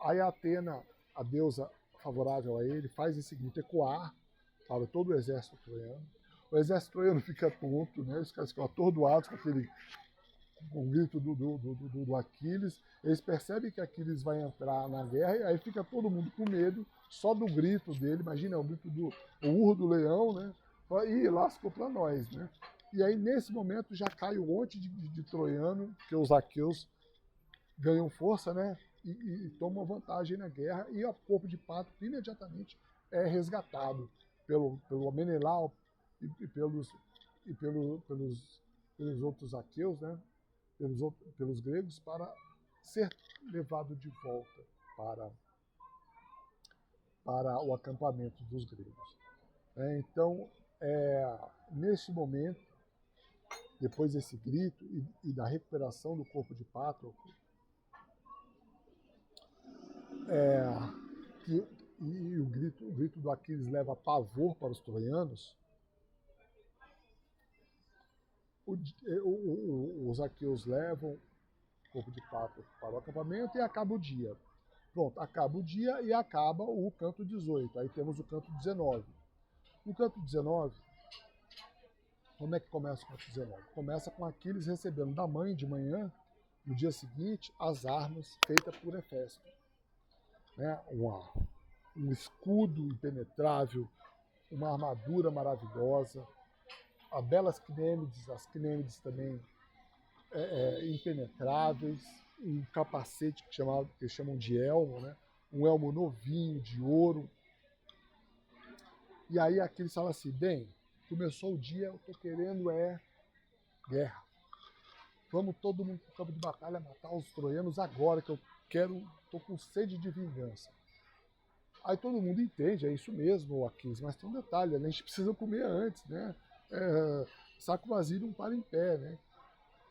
Aí a Atena, a deusa favorável a ele, faz esse grito ecoar para todo o exército troiano. O exército troiano fica tonto, né? Os caras ficam atordoados com o grito do Aquiles. Eles percebem que Aquiles vai entrar na guerra e aí fica todo mundo com medo só do grito dele. Imagina, o grito do urro do leão, né? E lascou para nós, né? E aí nesse momento já cai um monte de troiano, que os aqueus ganham força, né? E tomam vantagem na guerra, e o corpo de Patroclo imediatamente é resgatado pelo Menelau e pelos outros aqueus, né? Pelos gregos, para ser levado de volta para o acampamento dos gregos. Então, nesse momento, depois desse grito e da recuperação do corpo de Patroclo, e o grito do Aquiles leva pavor para os troianos, os aqueus levam o corpo de Patroclo para o acampamento e acaba o dia. Pronto, acaba o dia e acaba o canto 18. Aí temos o canto 19. No canto 19, como é que começa o canto 19? Começa com Aquiles recebendo da mãe de manhã, no dia seguinte, as armas feitas por Hefesto. Né? Um escudo impenetrável, uma armadura maravilhosa, as belas quinêmides, as quinêmides também impenetráveis, um capacete que eles chamam de elmo, né? Um elmo novinho, de ouro. E aí Aquiles fala assim, bem, começou o dia, eu estou querendo guerra. Vamos todo mundo para o campo de batalha matar os troianos agora, que eu estou com sede de vingança. Aí todo mundo entende, é isso mesmo, Aquiles, mas tem um detalhe, a gente precisa comer antes, né? Saco vazio não para em pé, né?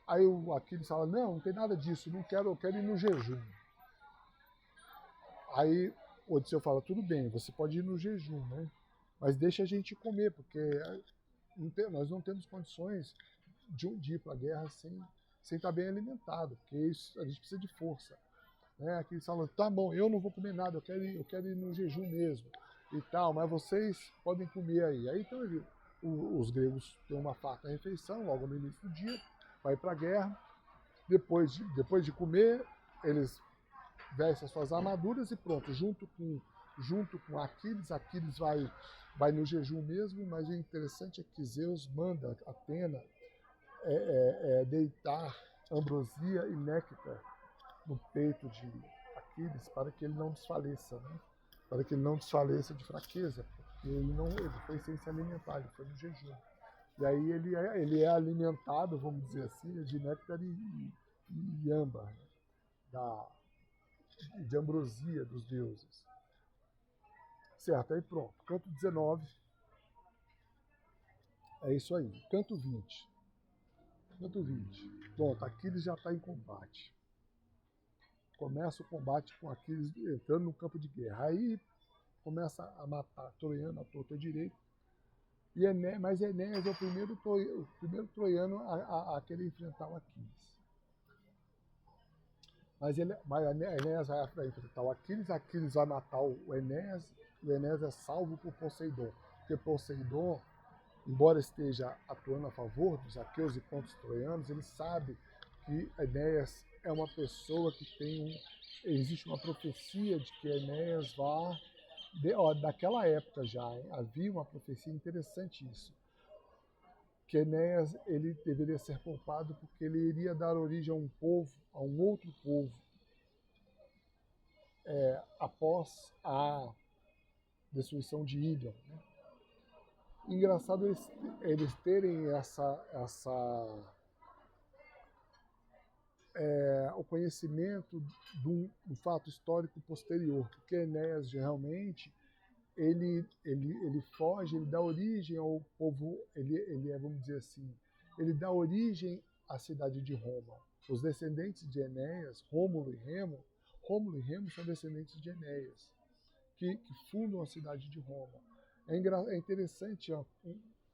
Aí o Aquiles fala, não tem nada disso, eu quero ir no jejum. Aí o Odisseu fala, tudo bem, você pode ir no jejum, né? Mas deixa a gente comer, porque nós não temos condições de ir para a guerra sem estar bem alimentado, porque a gente precisa de força. Né? Aqui eles falam, tá bom, eu não vou comer nada, eu quero ir no jejum mesmo, e tal, mas vocês podem comer aí. Aí então os gregos têm uma farta refeição logo no início do dia, vai para a guerra, depois de comer, eles vestem as suas armaduras e pronto, junto com Aquiles vai no jejum mesmo, mas o interessante é que Zeus manda Atena deitar ambrosia e néctar no peito de Aquiles para que ele não desfaleça, né? Para que ele não desfaleça de fraqueza, porque ele foi sem se alimentar, ele foi no jejum. E aí ele é alimentado, vamos dizer assim, de néctar e âmbar, né? De ambrosia dos deuses. Certo, aí pronto. Canto 19. É isso aí. Canto 20. Canto 20. Pronto, Aquiles já está em combate. Começa o combate com Aquiles entrando no campo de guerra. Aí começa a matar troiano à torta direita. Mas Enéas é o primeiro troiano a querer enfrentar o Aquiles. Mas Enéas vai enfrentar o Aquiles vai matar o Enéas é salvo por Poseidon. Porque Poseidon, embora esteja atuando a favor dos aqueus e contra os troianos, ele sabe que Enéas é uma pessoa que existe uma profecia de que Enéas daquela época já, havia uma profecia interessante isso, que Enéas ele deveria ser poupado porque ele iria dar origem a um outro povo, após a destruição de Ídon. Né? Engraçado eles terem o conhecimento do fato histórico posterior, porque Enéas realmente ele foge, ele dá origem ao povo, vamos dizer assim, ele dá origem à cidade de Roma. Os descendentes de Enéas, Rômulo e Remo são descendentes de Enéas, que fundam a cidade de Roma. É interessante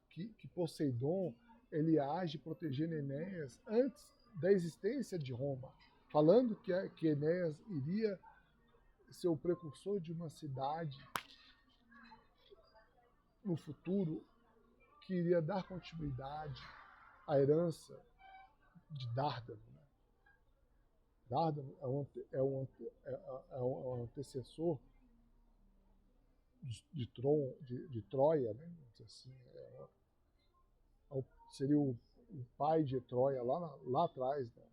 que Poseidon ele age protegendo Enéas antes da existência de Roma, falando que Enéas iria ser o precursor de uma cidade no futuro que iria dar continuidade à herança de Dárdano. Né? Dárdano é um antecessor de Troia, né? Assim, seria o pai de Troia lá atrás, né?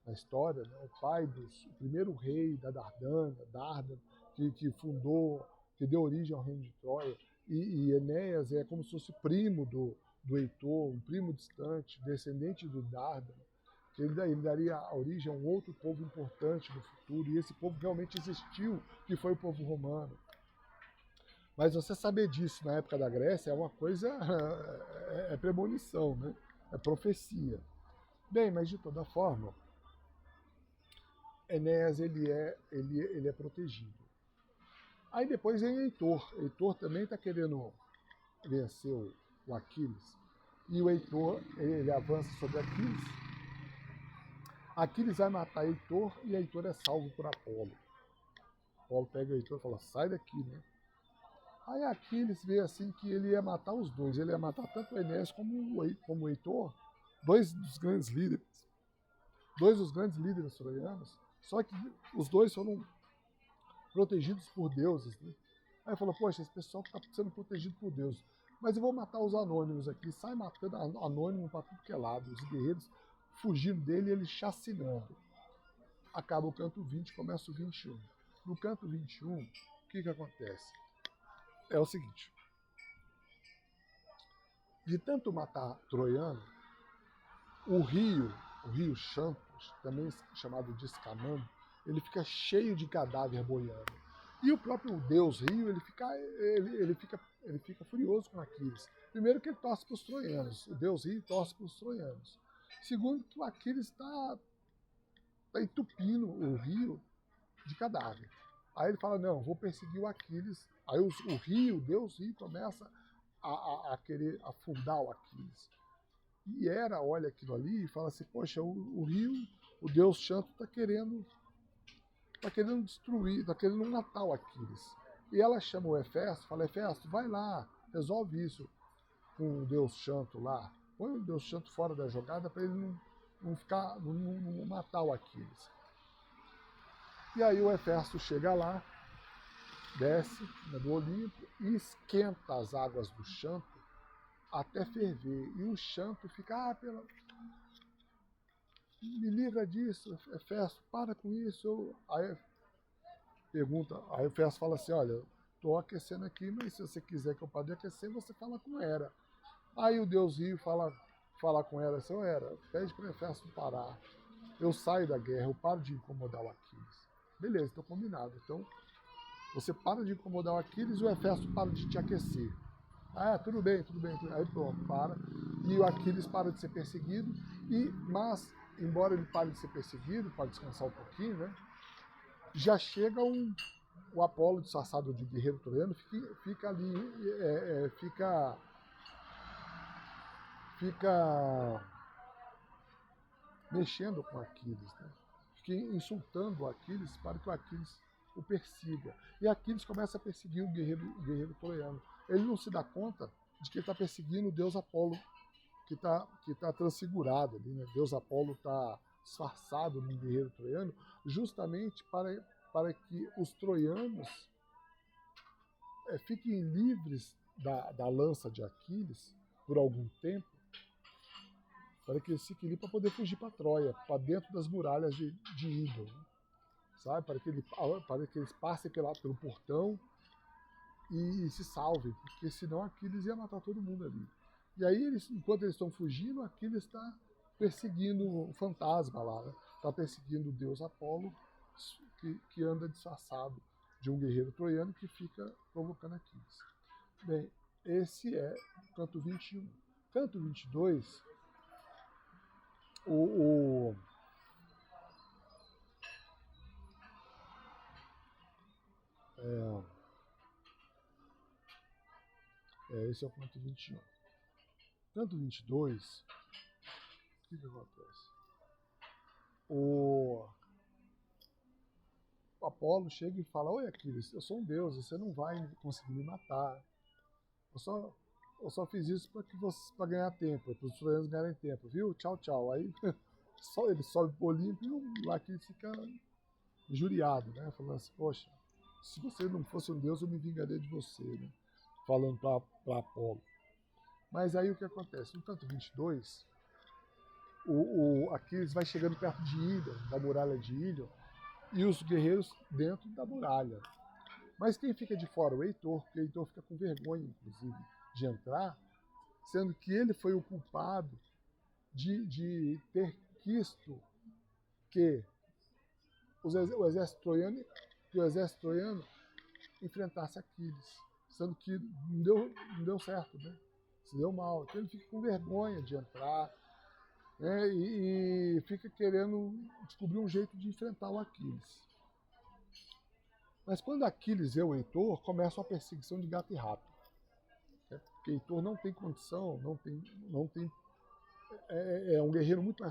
Na história, né? O primeiro rei da Dárdano, que fundou, que deu origem ao reino de Troia. E Enéas é como se fosse primo do Heitor, um primo distante, descendente do Dárdano. Ele daria origem a um outro povo importante no futuro, e esse povo realmente existiu, que foi o povo romano. Mas você saber disso na época da Grécia é uma coisa, é premonição, né? É profecia. Bem, mas de toda forma, Enéas ele é protegido. Aí depois vem Heitor. Heitor também está querendo vencer o Aquiles. E o Heitor, ele avança sobre Aquiles. Aquiles vai matar Heitor e Heitor é salvo por Apolo. Apolo pega Heitor e fala, sai daqui, né? Aí Aquiles vê assim que ele ia matar os dois. Ele ia matar tanto o Enéas como o Heitor, dois dos grandes líderes troianos. Só que os dois foram protegidos por deuses. Né? Aí ele falou, poxa, esse pessoal está sendo protegido por Deus. Mas eu vou matar os anônimos aqui. Sai matando anônimo para tudo que é lado. Os guerreiros fugindo dele e ele chacinando. Acaba o canto 20, começa o 21. No canto 21, o que acontece? É o seguinte. De tanto matar troiano, o rio Xantos, também chamado de Escamando, ele fica cheio de cadáver boiando. E o próprio deus rio, ele fica furioso com Aquiles. Primeiro que ele torce para os troianos, o deus rio torce para os troianos. Segundo que o Aquiles está entupindo o rio de cadáver. Aí ele fala, não, vou perseguir o Aquiles. Aí o deus rio, começa a querer afundar o Aquiles. E olha aquilo ali e fala assim, poxa, o rio, o deus Xanto está querendo destruir, está querendo matar o Aquiles. E ela chama o Hefesto, fala, Hefesto, vai lá, resolve isso com o deus Xanto lá. Põe o deus Xanto fora da jogada para ele não matar o Aquiles. E aí o Hefesto chega lá, desce do Olimpo e esquenta as águas do Xanto até ferver. E o Xanto fica, me livra disso, Hefesto, para com isso. Aí o Hefesto fala assim, olha, estou aquecendo aqui, mas se você quiser que eu pare de aquecer, você fala com Hera. Aí o deus Rio fala com Hera, assim, Hera, pede para o Hefesto parar. Eu saio da guerra, eu paro de incomodar o Aquiles. Beleza, estou combinado. Então, você para de incomodar o Aquiles e o Hefesto para de te aquecer. Ah, tudo bem. Aí pronto, para. E o Aquiles para de ser perseguido. Mas, embora ele pare de ser perseguido, para descansar um pouquinho, né? Já chega o Apolo disfarçado de guerreiro troiano, fica ali, fica fica mexendo com Aquiles, né? Fica insultando o Aquiles para que o Aquiles o persiga. E Aquiles começa a perseguir o guerreiro troiano. Ele não se dá conta de que ele está perseguindo o deus Apolo, que tá transfigurado ali, né? Deus Apolo está disfarçado no guerreiro troiano, justamente para que os troianos fiquem livres da lança de Aquiles por algum tempo, para que eles fiquem livres para poder fugir para Troia, para dentro das muralhas de Ídolo, né? Sabe? Para que eles passem pelo portão e se salvem, porque senão Aquiles ia matar todo mundo ali. E aí, enquanto eles estão fugindo, Aquiles está perseguindo o fantasma lá, né? Está perseguindo o deus Apolo, que anda disfarçado de um guerreiro troiano que fica provocando Aquiles. Bem, esse é o canto 21. Canto 22, esse é o canto 21. Canto 22, o que acontece? O Apolo chega e fala: oi, Aquiles, eu sou um deus, você não vai conseguir me matar. Eu só fiz isso para ganhar tempo, para os troianos ganharem tempo, viu? Tchau, tchau. Aí ele sobe pro Olimpo e o Aquiles fica injuriado, né? Falando assim: poxa, se você não fosse um deus, eu me vingaria de você, né? Falando para Apolo. Mas aí o que acontece? No canto 22, o Aquiles vai chegando perto de Ílion, da muralha de Ílion, e os guerreiros dentro da muralha. Mas quem fica de fora? O Heitor, porque o Heitor fica com vergonha, inclusive, de entrar, sendo que ele foi o culpado de ter quisto que o exército troiano enfrentasse Aquiles, sendo que não deu certo, né? Se deu mal. Então ele fica com vergonha de entrar, né? E fica querendo descobrir um jeito de enfrentar o Aquiles. Mas quando Aquiles vê o Heitor, começa uma perseguição de gato e rato. Né? Porque Heitor não tem condição, não tem é um guerreiro muito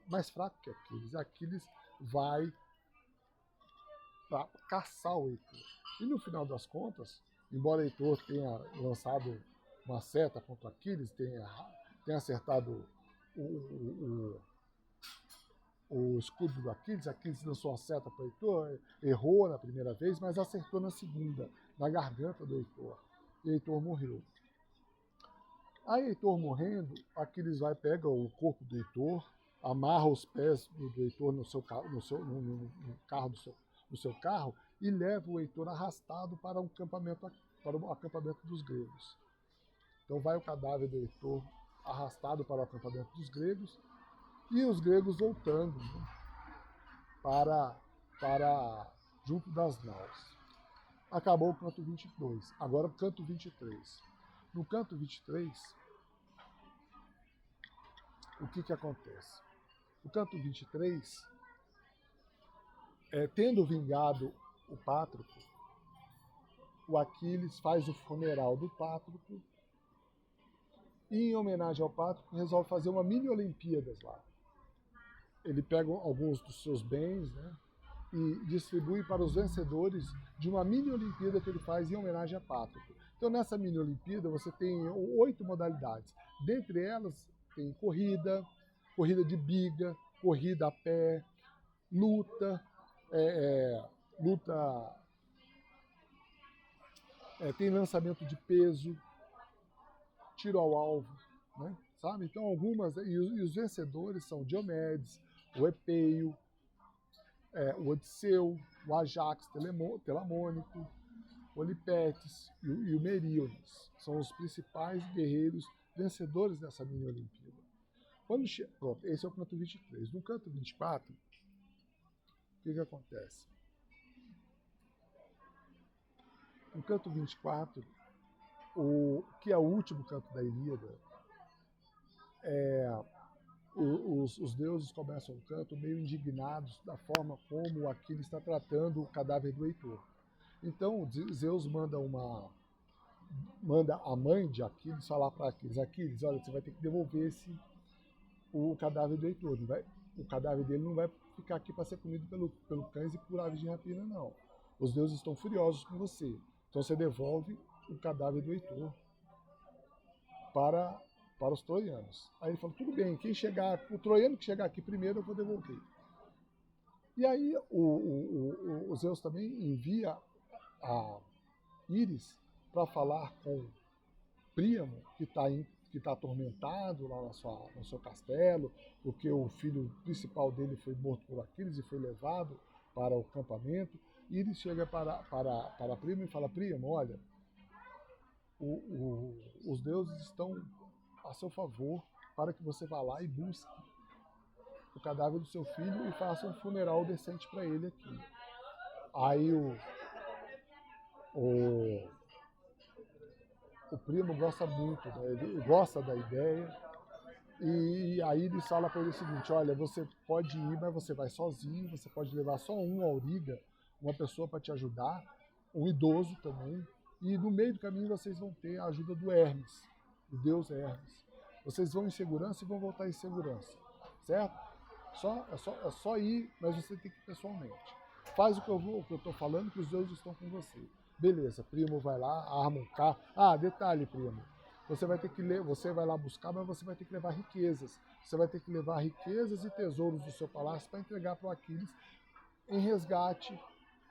mais fraco que Aquiles. Aquiles vai para caçar o Heitor. E no final das contas, embora Heitor tenha lançado uma seta contra Aquiles, tenha acertado o escudo do Aquiles lançou uma seta para Heitor, errou na primeira vez, mas acertou na segunda, na garganta do Heitor. E Heitor morreu. Aí Heitor morrendo, Aquiles pega o corpo do Heitor, amarra os pés do Heitor no carro do seu carro e leva o Heitor arrastado para o acampamento dos gregos. Então vai o cadáver do Heitor arrastado para o acampamento dos gregos e os gregos voltando, né, para junto das naus. Acabou o canto 22. Agora o canto 23. No canto 23, o que acontece? O canto 23, tendo vingado o Pátroco, o Aquiles faz o funeral do Pátroco e, em homenagem ao Pátroco, resolve fazer uma mini Olimpíadas lá. Ele pega alguns dos seus bens, né, e distribui para os vencedores de uma mini Olimpíada que ele faz em homenagem a Pátroco. Então, nessa mini Olimpíada, você tem 8 modalidades. Dentre elas, tem corrida de biga, corrida a pé, luta, tem lançamento de peso, tiro ao alvo, né? Sabe? Então algumas, e os vencedores são Diomedes, o Epeio, o Odisseu, o Ajax Telamônico, o Olipetes e o Meríones. São os principais guerreiros vencedores dessa mini Olimpíada. Pronto, esse é o canto 23. No canto 24, o que acontece? No canto 24, que é o último canto da Ilíada, os deuses começam o canto meio indignados da forma como o Aquiles está tratando o cadáver do Heitor. Então Zeus manda uma manda a mãe de Aquiles falar para Aquiles: Aquiles, olha, você vai ter que devolver o cadáver do Heitor. O cadáver dele não vai ficar aqui para ser comido pelo cães e por aves de rapina, não. Os deuses estão furiosos com você. Então você devolve o cadáver do Heitor para os troianos. Aí ele falou: tudo bem, o troiano que chegar aqui primeiro eu vou devolver. E aí o Zeus também envia a Íris para falar com Príamo, que tá atormentado lá no seu castelo, porque o filho principal dele foi morto por Aquiles e foi levado para o acampamento. Íris chega para Príamo e fala: Príamo, olha, os deuses estão a seu favor para que você vá lá e busque o cadáver do seu filho e faça um funeral decente para ele aqui. Aí o Príamo gosta muito, né? Ele gosta da ideia, e aí ele fala para ele o seguinte: olha, você pode ir, mas você vai sozinho, você pode levar só um auriga, uma pessoa para te ajudar, um idoso também, e no meio do caminho vocês vão ter a ajuda do Hermes, do deus Hermes. Vocês vão em segurança e vão voltar em segurança, certo? É só ir, mas você tem que ir pessoalmente. Faz o que eu estou falando, que os deuses estão com você. Beleza, Príamo vai lá, arma um carro. Ah, detalhe, Príamo. Você vai lá buscar, mas você vai ter que levar riquezas. Você vai ter que levar riquezas e tesouros do seu palácio para entregar para o Aquiles em resgate,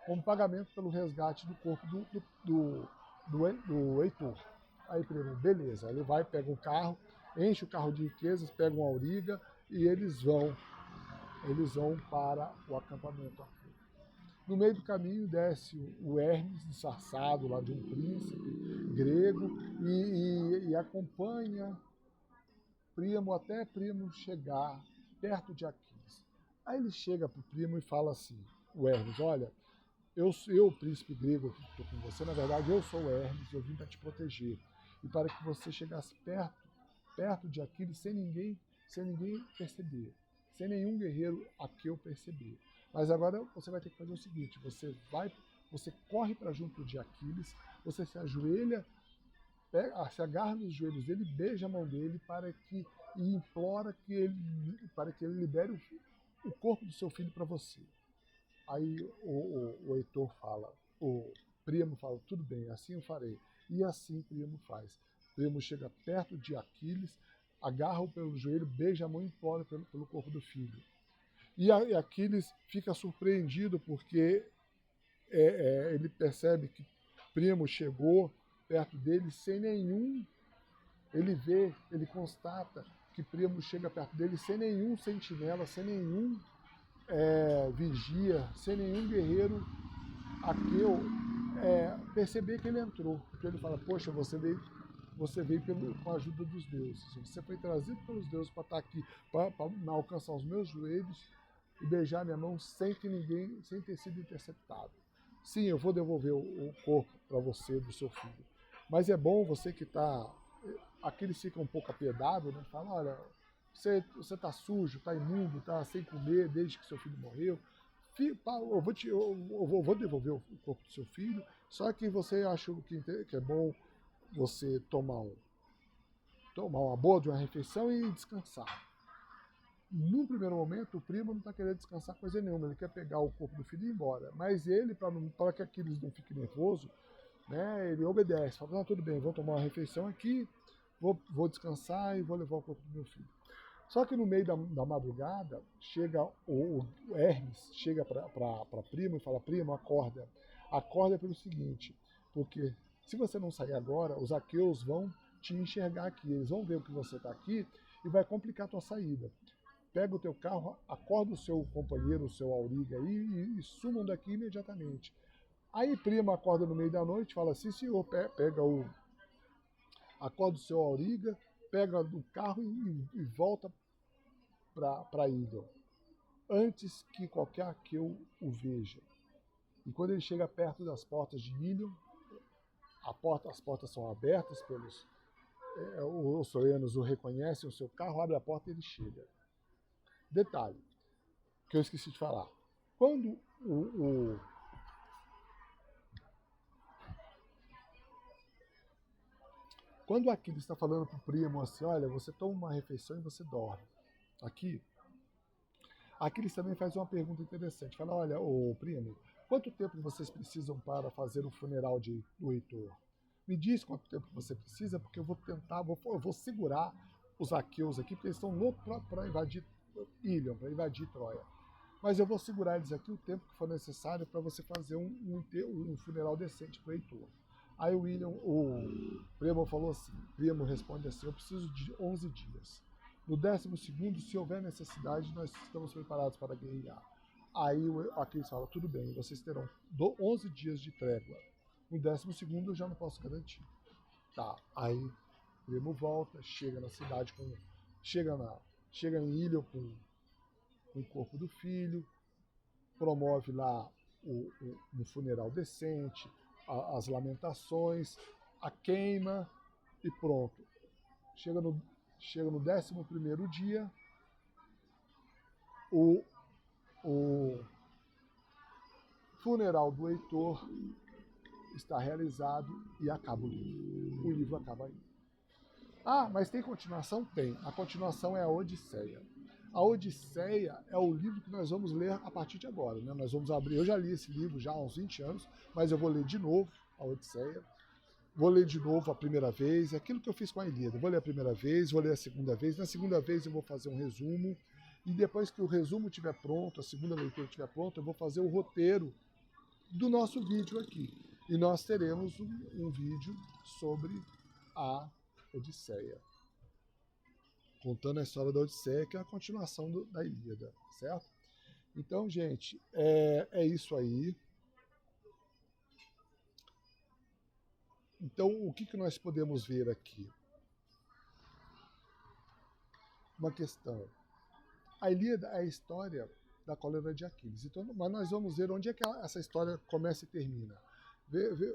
como pagamento pelo resgate do corpo do Heitor. Aí, Príamo, beleza. Ele vai, pega um carro, enche o carro de riquezas, pega um auriga e eles vão para o acampamento. No meio do caminho desce o Hermes, disfarçado lá de um príncipe grego, e acompanha Príamo até Príamo chegar perto de Aquiles. Aí ele chega para o Príamo e fala assim: o Hermes, olha, eu, príncipe grego que estou com você, na verdade eu sou o Hermes, eu vim para te proteger. E para que você chegasse perto de Aquiles sem ninguém perceber, sem nenhum guerreiro aqueu perceber. Mas agora você vai ter que fazer o seguinte: você corre para junto de Aquiles, você se ajoelha, se agarra nos joelhos dele, beija a mão dele e implora para que ele libere o corpo do seu filho para você. Aí o Heitor fala, o Príamo fala: tudo bem, assim eu farei. E assim Príamo faz. Príamo chega perto de Aquiles, agarra-o pelo joelho, beija a mão e implora pelo corpo do filho. E Aquiles fica surpreendido porque ele percebe que Príamo chegou perto dele sem nenhum. Ele constata que Príamo chega perto dele sem nenhum sentinela, sem nenhum vigia, sem nenhum guerreiro aqueu perceber que ele entrou. Porque ele fala: poxa, você veio com a ajuda dos deuses. Você foi trazido pelos deuses para estar aqui, para alcançar os meus joelhos e beijar minha mão sem ter sido interceptado. Sim, eu vou devolver o corpo para você do seu filho. Mas é bom você que está. Aqui eles ficam um pouco apiedados, né? Fala: olha, você está sujo, está imundo, está sem comer desde que seu filho morreu. Eu vou devolver o corpo do seu filho, só que você acha que é bom você tomar uma boa de uma refeição e descansar. Num primeiro momento, o Príamo não está querendo descansar coisa nenhuma, ele quer pegar o corpo do filho e ir embora. Mas ele, para que Aquiles não fique nervoso, né, ele obedece, fala: não, tudo bem, vou tomar uma refeição aqui, vou descansar e vou levar o corpo do meu filho. Só que no meio da madrugada, chega o Hermes, chega para Príamo e fala: Príamo, acorda. Acorda pelo seguinte, porque se você não sair agora, os aqueus vão te enxergar aqui, eles vão ver que você está aqui e vai complicar a tua saída. Pega o teu carro, acorda o seu companheiro, o seu auriga aí e sumam daqui imediatamente. Aí Príamo acorda no meio da noite, fala: sim, senhor, acorda o seu auriga, pega do carro e volta para Ilion, antes que qualquer aqueu o veja. E quando ele chega perto das portas de Ilion, as portas são abertas os troianos o reconhecem, o seu carro abre a porta e ele chega. Detalhe, que eu esqueci de falar. Quando Quando Aquiles está falando para o Príamo assim, olha, você toma uma refeição e você dorme. Aqui, Aquiles também faz uma pergunta interessante. Fala, olha, ô Príamo, quanto tempo vocês precisam para fazer o funeral do Heitor? Me diz quanto tempo você precisa, porque eu vou tentar, eu vou segurar os aqueus aqui, porque eles estão loucos para invadir Ilion, para invadir Troia. Mas eu vou segurar eles aqui o tempo que for necessário para você fazer um funeral decente para o Heitor. Aí o Príamo falou assim, Príamo responde assim, eu preciso de 11 dias. No 12º, se houver necessidade, nós estamos preparados para guerrear. Aí o Aquiles fala, tudo bem, vocês terão 11 dias de trégua. No 12º eu já não posso garantir. Tá, aí o Príamo volta, chega na cidade, chega em Ilion com o corpo do filho, promove lá um funeral decente, as lamentações, a queima e pronto. Chega no 11º dia, o funeral do Heitor está realizado e acaba o livro. O livro acaba aí. Ah, mas tem continuação? Tem. A continuação é a Odisseia. A Odisseia é o livro que nós vamos ler a partir de agora, né? Nós vamos abrir. Eu já li esse livro já há uns 20 anos, mas eu vou ler de novo a Odisseia. Vou ler de novo a primeira vez, aquilo que eu fiz com a Ilíada. Vou ler a primeira vez, vou ler a segunda vez. Na segunda vez eu vou fazer um resumo. E depois que o resumo estiver pronto, a segunda leitura estiver pronta, eu vou fazer o roteiro do nosso vídeo aqui. E nós teremos um vídeo sobre a Odisseia. Contando a história da Odisseia, que é a continuação da Ilíada, certo? Então, gente, é isso aí. Então, o que nós podemos ver aqui? Uma questão. A Ilíada é a história da cólera de Aquiles. Então, mas nós vamos ver onde é que essa história começa e termina.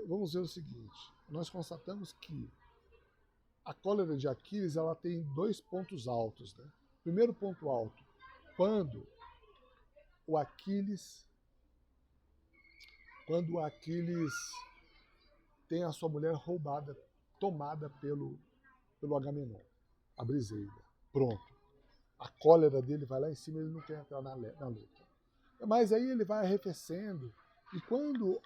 Vamos ver o seguinte. Nós constatamos que a cólera de Aquiles ela tem 2 pontos altos. Né? Primeiro ponto alto, quando o Aquiles tem a sua mulher roubada, tomada pelo Agamenon, a Briseida. Pronto. A cólera dele vai lá em cima, ele não quer entrar na luta. Mas aí ele vai arrefecendo, e quando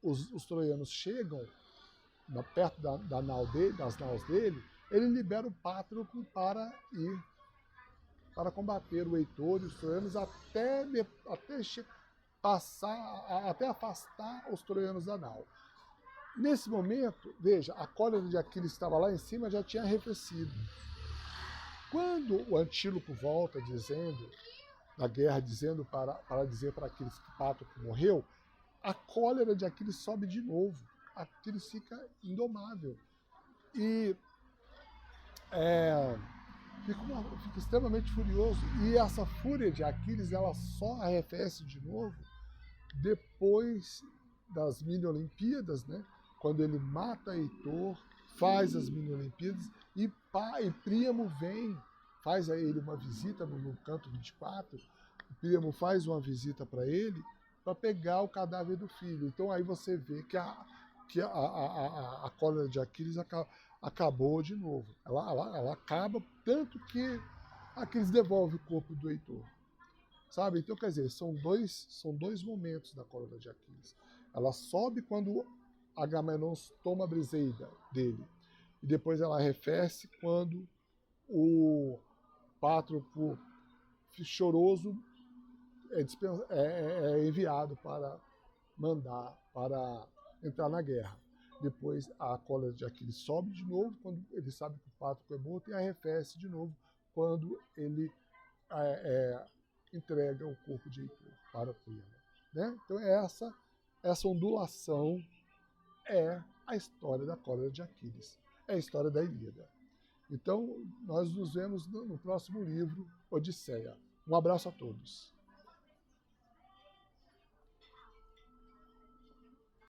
os troianos chegam perto das naus dele, ele libera o Pátroco para combater o Heitor e os troianos até afastar os troianos da nau. Nesse momento, veja, a cólera de Aquiles estava lá em cima, já tinha arrefecido. Quando o Antíloco volta na guerra, dizendo para dizer para Aquiles que Pátroco morreu, a cólera de Aquiles sobe de novo. Aquiles fica indomável. E fica extremamente furioso. E essa fúria de Aquiles, ela só arrefece de novo depois das mini-olimpíadas, né? Quando ele mata Heitor, faz as mini-olimpíadas, e Príamo vem, faz a ele uma visita no canto 24, Príamo faz uma visita para ele, para pegar o cadáver do filho. Então aí você vê que a cólera de Aquiles acabou de novo. Ela acaba, tanto que Aquiles devolve o corpo do Heitor. Sabe? Então, quer dizer, são dois momentos da cólera de Aquiles. Ela sobe quando Agamenon toma a Briseida dele. E depois ela arrefece quando o Pátroco choroso é enviado para entrar na guerra. Depois a cólera de Aquiles sobe de novo quando ele sabe que o Pátroco é morto, e arrefece de novo quando ele entrega o corpo de Heitor para Príamo. Né? Então essa ondulação é a história da cólera de Aquiles, é a história da Ilíada. Então nós nos vemos no próximo livro, Odisseia. Um abraço a todos.